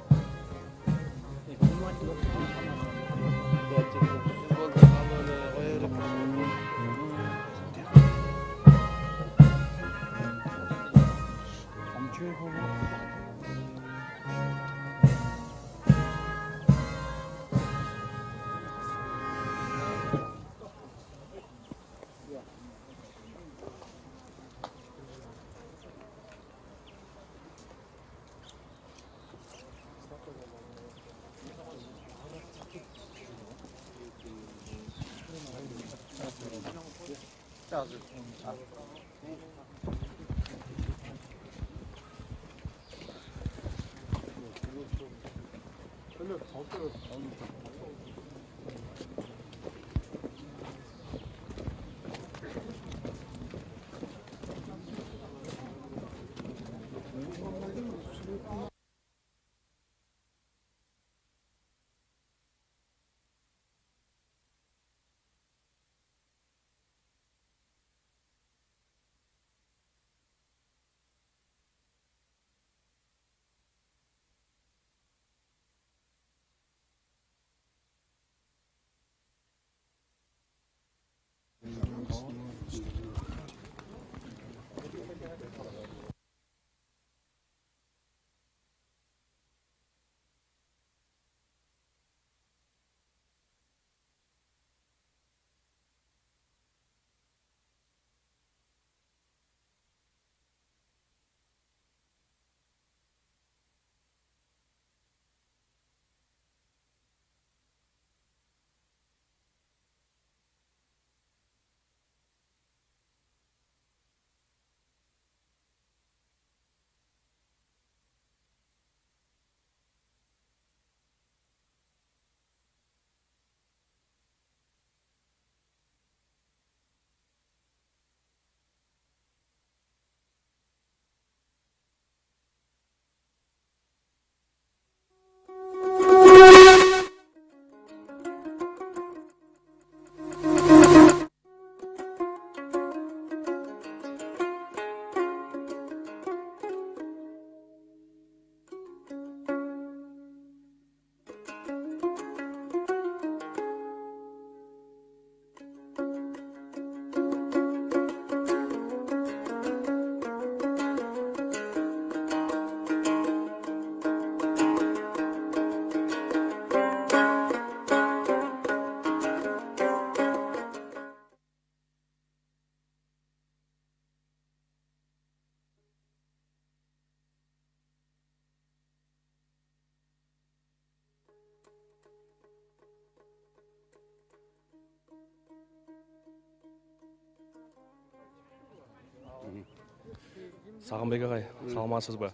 Сагынбек агай, саламатсызбы?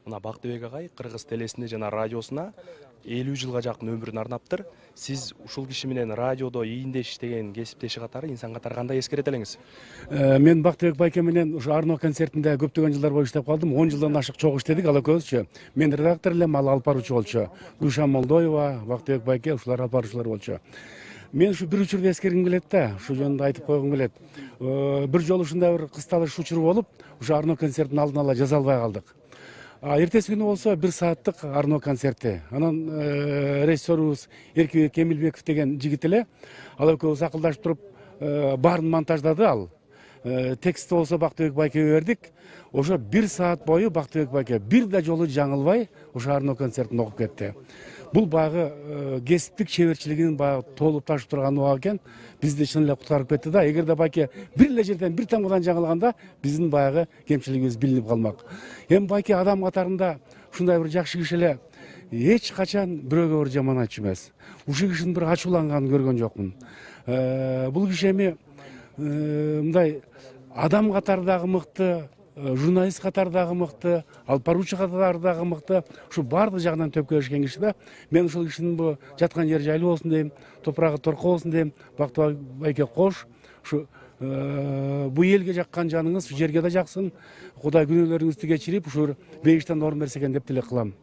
Мына Бактыбек агай Кыргыз телесине жана радиосуна 50 жылга жакын өмүрүн арнаптыр. Сиз ушул киши менен радиодо ийиндеш иштеген кесиптеши катары, инсан катары кандай эскерет элеңиз? Мен Бактыбек байке менен ушу Арно концертинде көптөгөн жылдар бою иштеп калдым. 10 жылдан ашык чогуу иштедик ал экөөбүзчү. Мен редактор элем, ал алып баруучу болчу. Гүлшан Молдоева, Бактыбек байке ушулар алып баруучулар болчу. Мен ушу бир учурду эскергим келет да, ушу жөнүндө айтып койгум келет. Бир жолу ушундай бир кысталыш учуру болуп, ушу Арно концертин алдын ала жаза албай калдык. Эртеси күнү болсо 1 сааттык Арно концерти. Анан режиссерубуз Эркебек Эмилбеков деген жигит эле, ал экөөбүз акылдашып туруп баарын монтаждады ал. Текстти болсо Бактыбек байкеге бердик. Ошо 1 саат бою Бактыбек байке бир да жолу жаңылбай ошо Арно концертин окуп кетти. Бул багы кесиптик чеберчилигинин багы толуп ташып турган убак экен. Бизди чын эле куткарып кетти да. Эгерде байке бир эле жерден бир тамгадан жаңылганда биздин багы кемчилигибиз билинип калмак. Эми байке адам катарында ушундай бир жакшы киши эле эч качан бирөөгө бир жаман айтчу эмес. Ушул кишинин бир ачууланганын көргөн жокмун. Бул киши эми мындай адам катардагы мыкты, журналист катардагы мыкты, алып баруучу катардагы мыкты, ушу баардык жагынан төпкө эришкен киши да. Мен ушул кишинин бу жаткан жери жайлуу болсун дейм, топурагы торко болсун дейм. Бактыбек байке кош, ушу бу элге жаккан жаныңыз жерге да жаксын. Кудай күнөөлөрүңүздү кечирип, ушу бейиштен орун берсе экен деп тилек кылам.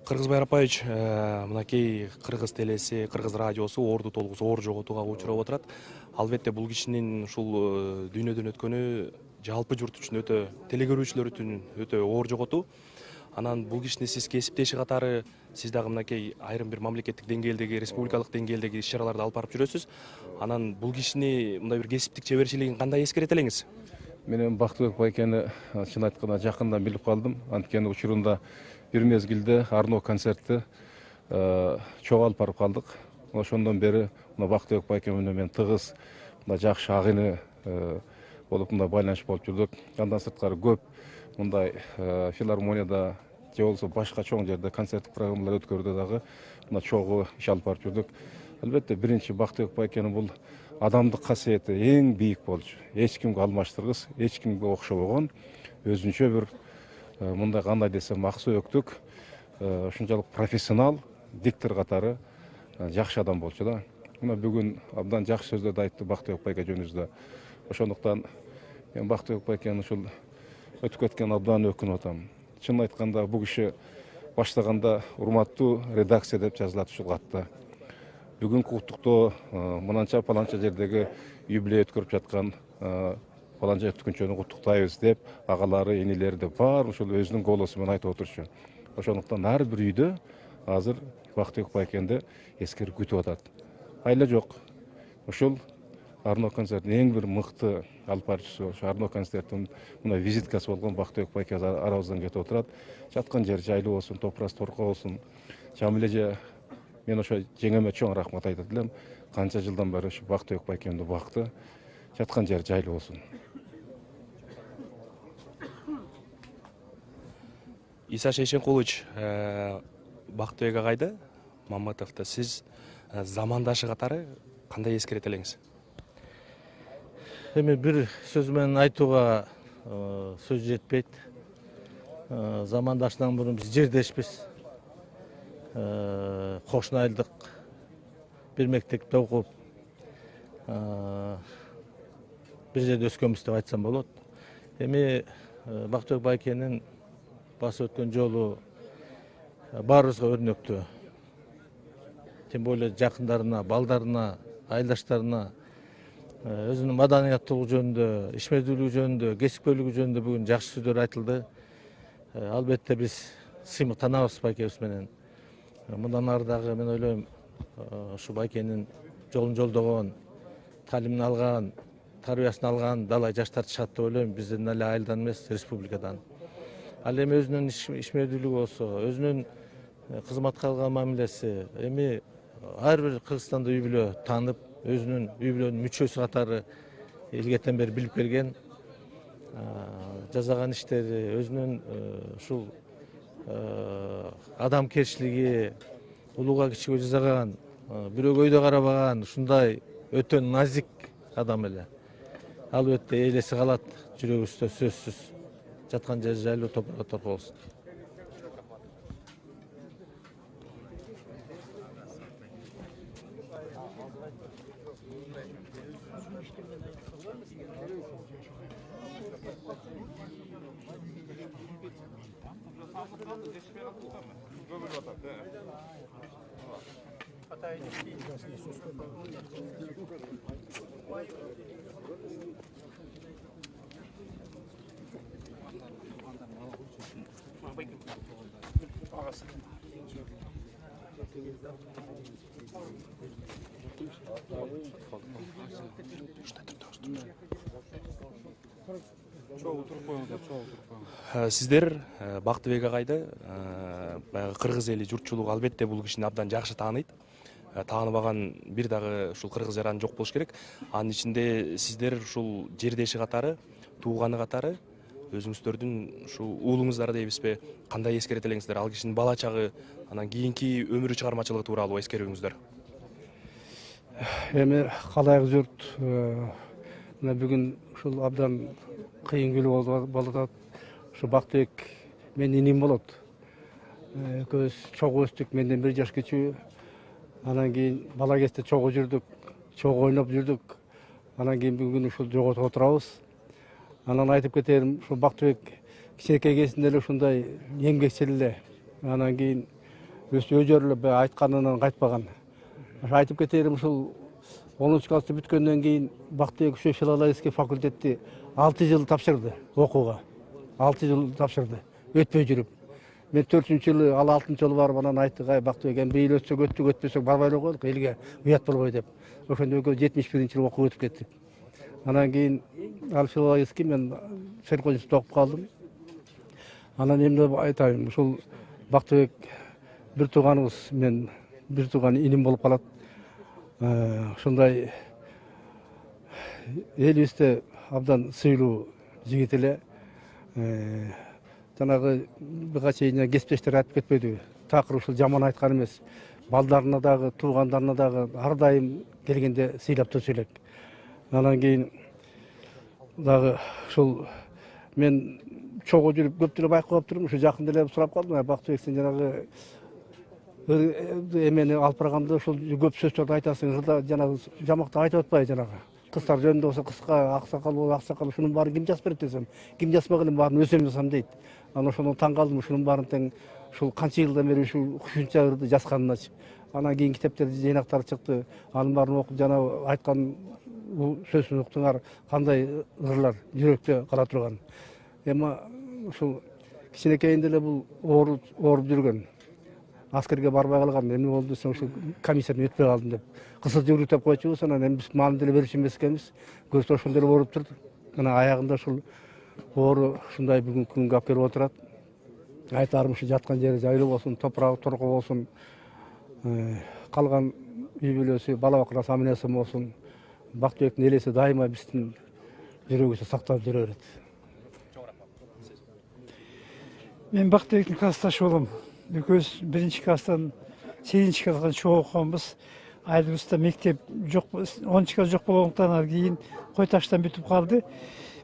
Кыргызбай Арапаевич, мынакей Кыргыз телеси, Кыргыз радиосу орду толгусу оор жоготууга учурап отурат. Албетте бул кишинин ушул дүйнөдөн өткөнү жалпы журт үчүн өтө, телегөрүүчүлөр үчүн өтө оор жоготуу. Анан бул кишини сиз кесиптеши катары сиз дагы мынакей айрым бир мамлекеттик деңгээлдеги, республикалык деңгээлдеги иш-чараларды алып барып жүрөсүз. Анан бул кишини мындай бир кесиптик чеберчилигин кандай эскерете элеңиз? Мен Бактыбек байкени чын айтканда жакындан билип калдым. Анткени учурунда бир мезгилде Арно концертти чогуу алып барып калдык. Ошондон бери Бактыбек байке менен мен тыгыз жакшы агыны болуп байланыш болуп жүрдүк. Андан сырткары көп мындай филармонияда же болбосо башка чоң жерде концерттик программалар өткөрүүдө дагы чогуу иш алып барып жүрдүк. Албетте биринчи Бактыбек байкенин бул адамдык касиети эң бийик болчу. Эч кимге алмаштыргыс, эч кимге окшобогон, өзүнчө бир мындай кандай десем аксөөктүк, ушунчалык профессионал, диктор катары жакшы адам болчу да. Мына бүгүн абдан жакшы сөздөрдү айтты Бактыбек байке жөнүбүздө. Ошондуктан мен Бактыбек байкенин ушул өтүп кеткен абдан өкүнүп атам. Чын айтканда бул киши баштаганда урматтуу редакция деп жазылат ушул катта. Бүгүнкү куттуктоо мынанча паланча жердеги юбилей өткөрүп жаткан паланча өткүнчөнү куттуктайбыз деп агалары, энелери деп баары ушул өзүнүн голосу менен айтып отурчу. Ошондуктан ар бир үйдө азыр Бактыбек байкенди эскерип күтүп атат. Айла жок. Ушул Арно концертинин эң бир мыкты алып баруучусу, ошо Арно концертинин мына визиткасы болгон Бактыбек байке арабыздан кетип отурат. Жаткан жери жайлуу болсун, топурасы торко болсун. Жамиле же мен ошо жеңеме чоң рахмат айтат элем. Канча жылдан бери ушу Бактыбек байкемди бакты. Жаткан жери жайлуу болсун. Иса Шейшенкулович, Бактыбек агайды, Маматовду сиз замандашы катары кандай эскерете элеңиз? Эми бир сөз менен айтууга сөз жетпейт. Замандашынан мурун биз жердешпиз. Кошуна айылдык, бир мектепте окуп, бир жерде өскөнбүз деп айтсам болот. Эми Бактыбек байкенин басып өткөн жолу баарыбызга өрнөктүү. Тем более жакындарына, балдарына, айылдаштарына өзүнүн маданияттуулугу жөнүндө, ишмердүүлүгү жөнүндө, кесипкөйлүгү жөнүндө бүгүн жакшы сөздөр айтылды. Албетте биз сыймыктанабыз байкебиз менен. Мындан ары дагы мен ойлойм, ушу байкенин жолун жолдогон, таалимин алган, тарбиясын алган далай жаштар чыгат деп ойлойм, бизден эле айылдан эмес, республикадан. Ал эми өзүнүн ишмердүүлүгү болсо, өзүнүн кызматка алган мамилеси, эми ар бир Кыргызстанда үй бүлө таанып, өзүнүн үй бүлөнүн мүчөсү катары илгертен бери билип келген, жасаган иштери, өзүнүн ушул адамкерчилиги, улууга кичиге жасаган, бирөөгө өйдө карабаган, ушундай өтө назик адам эле. Албетте элеси калат жүрөгүбүздө сөзсүз. Жаткан жери жайлуу, топурга торко болсун. Сиздер Бактыбек агайды баягы кыргыз эли журтчулугу албетте бул кишини абдан жакшы тааныйт. Тааныбаган бир дагы ушул кыргыз жаран жок болуш керек. Анын ичинде сиздер ушул жердеши катары, тууганы катары өзүңүздөрдүн ушул уулуңуздары дейбизби, кандай эскерете элеңиздер? Ал кишинин бала чагы, анан кийинки өмүрү чыгармачылыгы тууралуу эскерүүңүздөр. Эми калайык журт мына бүгүн ушул абдан кыйын күнү болуп атат. Ушу Бактыбек менин иним болот. экөөбүз чогуу өстүк, менден 1 жаш кичүү. Анан кийин бала кезде чогуу жүрдүк, чогуу ойноп жүрдүк. Анан кийин бүгүн ушул жоготуп отурабыз. Анан айтып кетерим, ушул Бактыбек кичинекей кезинде эле ушундай эмгекчил эле. Анан кийин өздөрү эле айтканынан кайтпаган. Айтып кетерим, ушул 10-классты бүткөндөн кийин Бактыбек ушу филологический факультетти 6 жыл тапшырды окууга. 6 жыл тапшырды, өтпөй жүрүп. Мен 4-жылы, ал 6-жылы барып анан айтты, Бактыбек, бийил өтсөк өттүк, өтпөсөк барбай эле коелук, элге уят болбой деп. Ошондо экөө 71-жылы окуп өтүп кеттик. Анан кийин ал филологический мен Серкозинскийде окуп калдым. Анан эмне айтайын, ушул Бактыбек бир тууганыбыз, мен бир тууган иним болуп калат. Ушундай элибизде абдан сыйлуу жигит эле. Жанагы бир чейин кесиптештер айтып кетпедиби? Такыр ушул жаман айткан эмес. Балдарына дагы, туугандарына дагы ар дайым келгенде сыйлап турчу элек. Анан кийин дагы ушул мен чогуу жүрүп көп деле байкап турмун. Ушу жакында эле сурап калдым, Бактыбек, сен жанагы эмени алып барганда ушул көп сөздөрдү айтасың, жанагы жамакта айтып атпайбы жанагы? Кыздар жөнүндө болсо кызга аксакал болуп, аксакал ушунун баарын ким жазып берет десем, ким жазбак элем, баарын өзүм жазам дейт. Анан ошондон таң калдым, ушунун баарын тең ушул канча жылдан бери ушул ушунча ырды жазганыначы. Анан кийин китептерди жыйнактары чыкты. Анын баарын окуп жана айткан сөзүн уктуңар, кандай ырлар жүрөктө кала турган. Эми ушул кичинекейинде эле бул ооруп жүргөн. Аскерге барбай калган, эмне болду десем, ушул комиссиядан өтпөй калдым деп. Кысыл жүрүп деп койчубуз, анан эми биз маалымет деле берүүчү эмес экенбиз. Көрсө ошондой эле ооруп турду. Анан аягында ушул оору ушундай бүгүнкү күнгө алып келип отурат. Айтарым, ушу жаткан жери жайлуу болсун, топурагы торко болсун. Калган үй бүлөсү, бала бакырасы аман эсен болсун. Бактыбектин элеси дайыма биздин жүрөгүбүздө сакталып жүрө берет. Мен Бактыбектин классташы болом. Экөөбүз 1-класстан 8-класска чогуу окуганбыз. Айылыбызда мектеп жок, 10-класс жок болгондуктан кийин кой таштан бүтүп калды.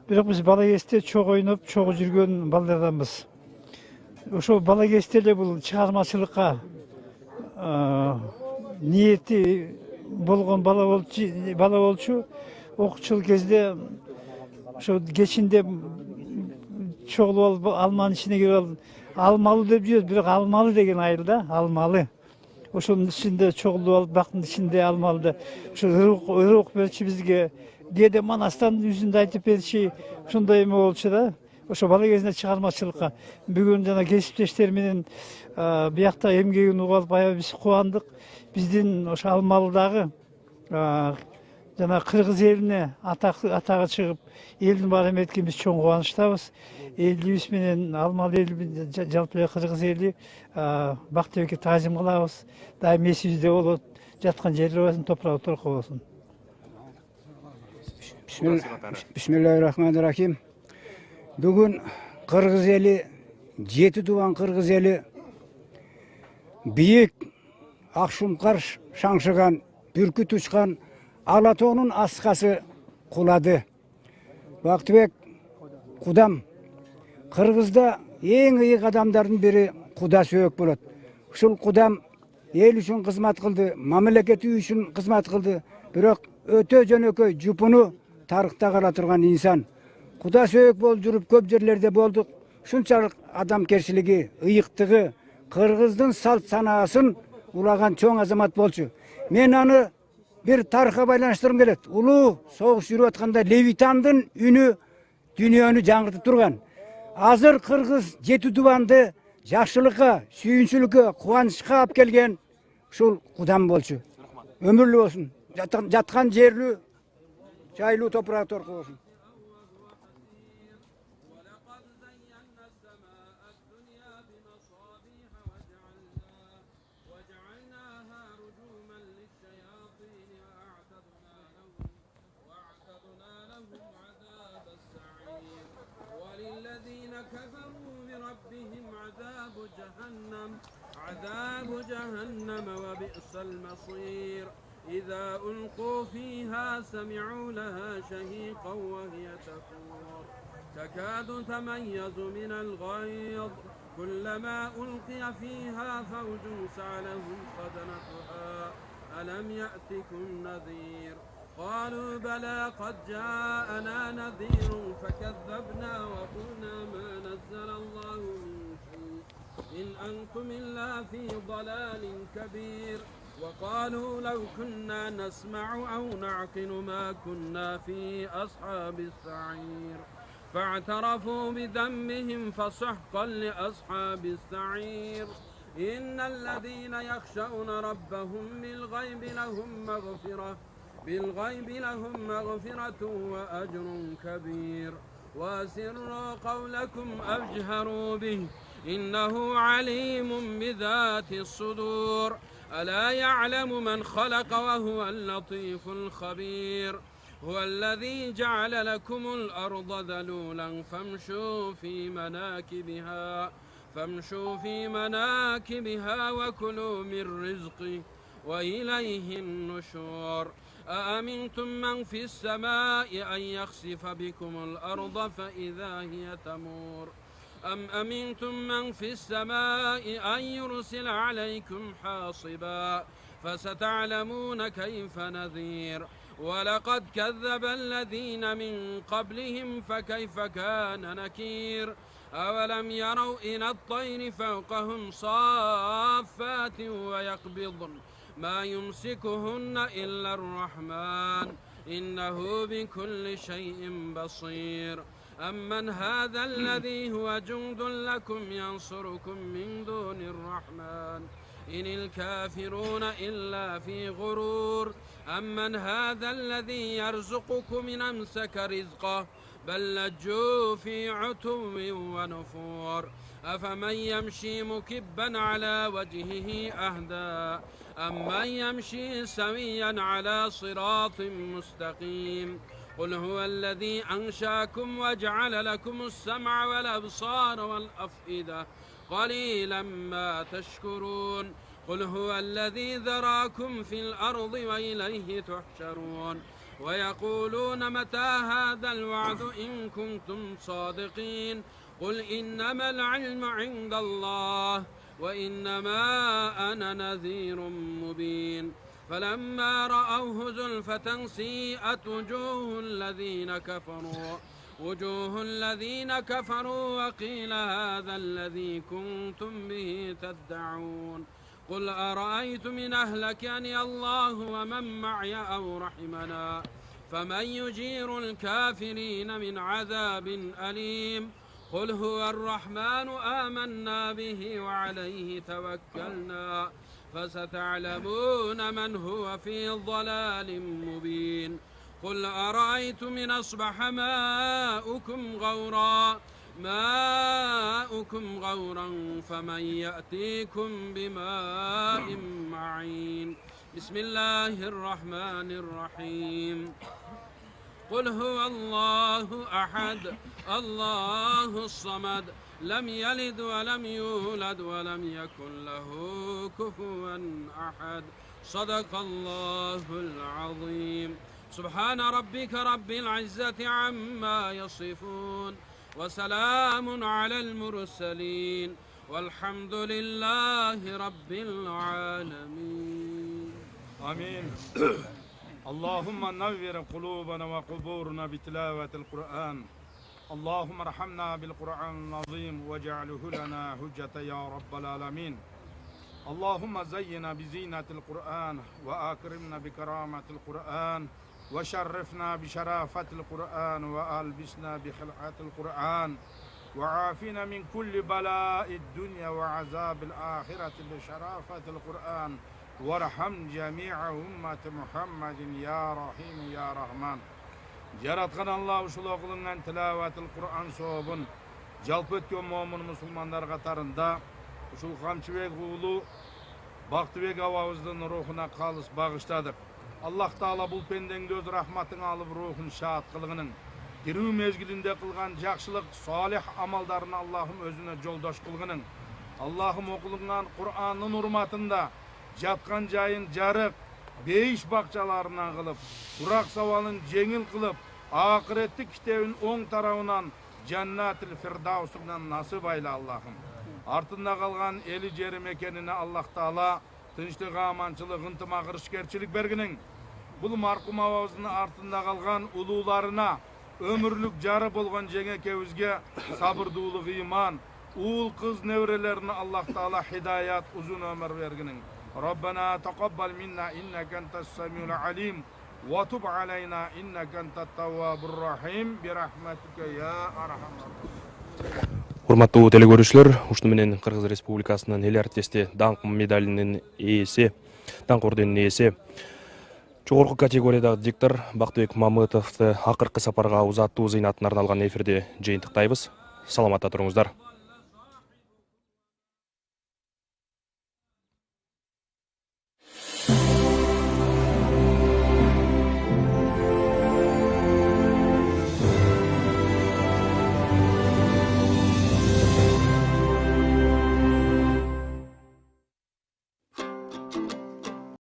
Бирок биз бала кезде чогуу ойноп, чогуу жүргөн балдарданбыз. Ошол бала кезде эле бул чыгармачылыкка ниети болгон бала болчу. Окуучулук кезде ошо кечинде чогулуп алып алманын ичине кирип алып, алмалы деп жүрөт, бирок алмалы деген айылда, алмалы. Ошонун ичинде чогулуп алып, бактын ичинде алмалды. Ошо ыры окуп берчү бизге. Кээде манастан жүзүндө айтып берчү, ошондой эме болчу да. Ошо бала кезинде чыгармачылыкка. Бүгүн жана кесиптештер менен биякта эмгегин угуп алып, аябай биз кубандык. Биздин ошо алмалыдагы жана кыргыз элине атагы чыгып, элдин баары эметкен биз чоң кубанычтабыз. Элибиз менен алмалы эл, жалпы кыргыз эли Бактыбекке таазим кылабыз. Дайым эсибизде болот. Жаткан жери болсун, топурагы торко болсун. Бисмиллахиррахманиррахим. Бүгүн кыргыз эли, 7 тубан кыргыз эли бийик акшумкар шаңшыган, бүркүт учкан ала тоонун аскасы кулады. Бактыбек кудам. Кыргызда эң ыйык адамдардын бири куда сөөк болот. Ушул кудам эл үчүн кызмат кылды, мамлекет үчүн кызмат кылды. Бирок өтө жөнөкөй жупуну тарыхта кала турган инсан. Куда сөөк болуп жүрүп көп жерлерде болдук. Ушунчалык адамкерчилиги, ыйыктыгы, кыргыздын салт санаасын улаган чоң азамат болчу. Мен аны бир тарыхка байланыштыргым келет. Улуу согуш жүрүп атканда Левитандын үнү дүйнөнү жаңыртып турган. Азыр кыргыз 7 тубанды жакшылыкка, сүйүнчүлүккө, кубанычка алып келген ушул кудам болчу. Өмүрлүү болсун. Жаткан жерлүү, жайлуу, топурагы торко болсун. عذاب جهنم وبئس المصير إذا ألقوا فيها سمعوا لها شهيقا وهي تفور تكاد تميز من الغيظ كلما ألقي فيها فوج سألهم خزنتها ألم يأتكم نذير قالوا بلى قد جاءنا نذير فكذبنا وقلنا ما نزل الله من شيء إن أنتم إلا في ضلال كبير وقالوا لو كنا نسمع أو نعقل ما كنا في أصحاب السعير فاعترفوا بذنبهم فسحقا لأصحاب السعير إن الذين يخشون ربهم بالغيب لهم مغفرة وأجر كبير وأسروا قولكم أجهروا به إنه عليم بذات الصدور ألا يعلم من خلق وهو اللطيف الخبير هو الذي جعل لكم الأرض ذلولا فامشوا في مناكبها وكلوا من رزقه وإليه النشور أأمنتم من في السماء أن يخسف بكم الأرض فإذا هي تمور أم أمنتم من في السماء أن يرسل عليكم حاصبا فستعلمون كيف نذير ولقد كذب الذين من قبلهم فكيف كان نكير أولم يروا إلى الطير فوقهم صافات ويقبضن ما يمسكهن إلا الرحمن إنه بكل شيء بصير أمن هذا الذي هو جند لكم ينصركم من دون الرحمن إن الكافرون إلا في غرور أمن هذا الذي يرزقكم إن أمسك رزقه بل لجوا في عتو ونفور أفمن يمشي مكبا على وجهه أهدى أمن يمشي سويا على صراط مستقيم قل هو الذي أنشاكم وجعل لكم السمع والأبصار والأفئدة قليلا ما تشكرون قل هو الذي ذراكم في الأرض وإليه تحشرون ويقولون متى هذا الوعد إن كنتم صادقين قل إنما العلم عند الله وإنما أنا نذير مبين فلما رأوه زلفة سيئت وجوه الذين كفروا وقيل هذا الذي كنتم به تدعون قل أرأيتم إن أهلكني الله ومن معي أو رحمنا فمن يجير الكافرين من عذاب أليم قل هو الرحمن آمنا به وعليه توكلنا فستعلمون من هو في ضلال مبين قل أرأيتم إن أصبح ماؤكم غورا فمن يأتيكم بماء معين بسم الله الرحمن الرحيم قل هو الله أحد الله الصمد لم يلد ولم يولد ولم يكن له كفوا أحد صدق الله العظيم سبحان ربك رب العزة عما يصفون وسلام على المرسلين والحمد لله رب العالمين آمين اللهم نور قلوبنا وقبورنا بتلاوة القرآن اللهم ارحمنا بالقرآن العظيم واجعله لنا حجة يا رب العالمين اللهم زينا بزينة القرآن وأكرمنا بكرامة القرآن وشرفنا بشرافة القرآن وألبسنا بخلعة القرآن وعافنا من كل بلاء الدنيا وعذاب الآخرة بشرافة القرآن وارحم جميع أمة محمد يا رحيم يا رحمن Yaratgan Allah uşulu kılıngan tilavetil Kur'an soğubun jalp ötken momun musulmanlar katarında uşul Kamçıbek uğulu Baktıbek avavыздın ruhuna kalыс bağışladık. Allah Taala bul pendengde öz rahmatını alıp ruhun şahat kılığının dirүү mezgilinde kılgan jakşılık salih amaldarını Allah'ım özüne joldaş kılığının Allah'ım okulungan Kur'an'ın hurmatında jatkan jayın jarık beyiş bakçalarına kılıp, kurak savalın jengil kılıp, ahiretlik kitebin oң tarafından Cennet-i Firdavs'ından nasip ayla Allah'ım. артында қалған eli жері мекеніне Аллах Таала тынчтык, аманчылык, ынтымак, ырышкерчилик бергенин. Бұл марқұм абабыздын артында қалған улууларына, өмірлік жары болған жеңекебизге сабырдуулук, иман, уул кыз неврелерине Аллах Таала хидаят, узун өмір бергенин. Rabbana taqabbal minna innaka antas samiul alim wa tub alayna innaka antat tawwabur rahim bi rahmatika ya arhamar. Урматтуу телекөрүүчүлөр, ушуну менен Кыргыз Республикасынын эл артисти даңк медалинин ээси, даңк орденинин ээси, жогорку категориядагы диктор Бактыбек Мамытовду акыркы сапарга узаттуу зыйнатын арналган эфирде жыйынтыктайбыз. Саламатта туруңуздар.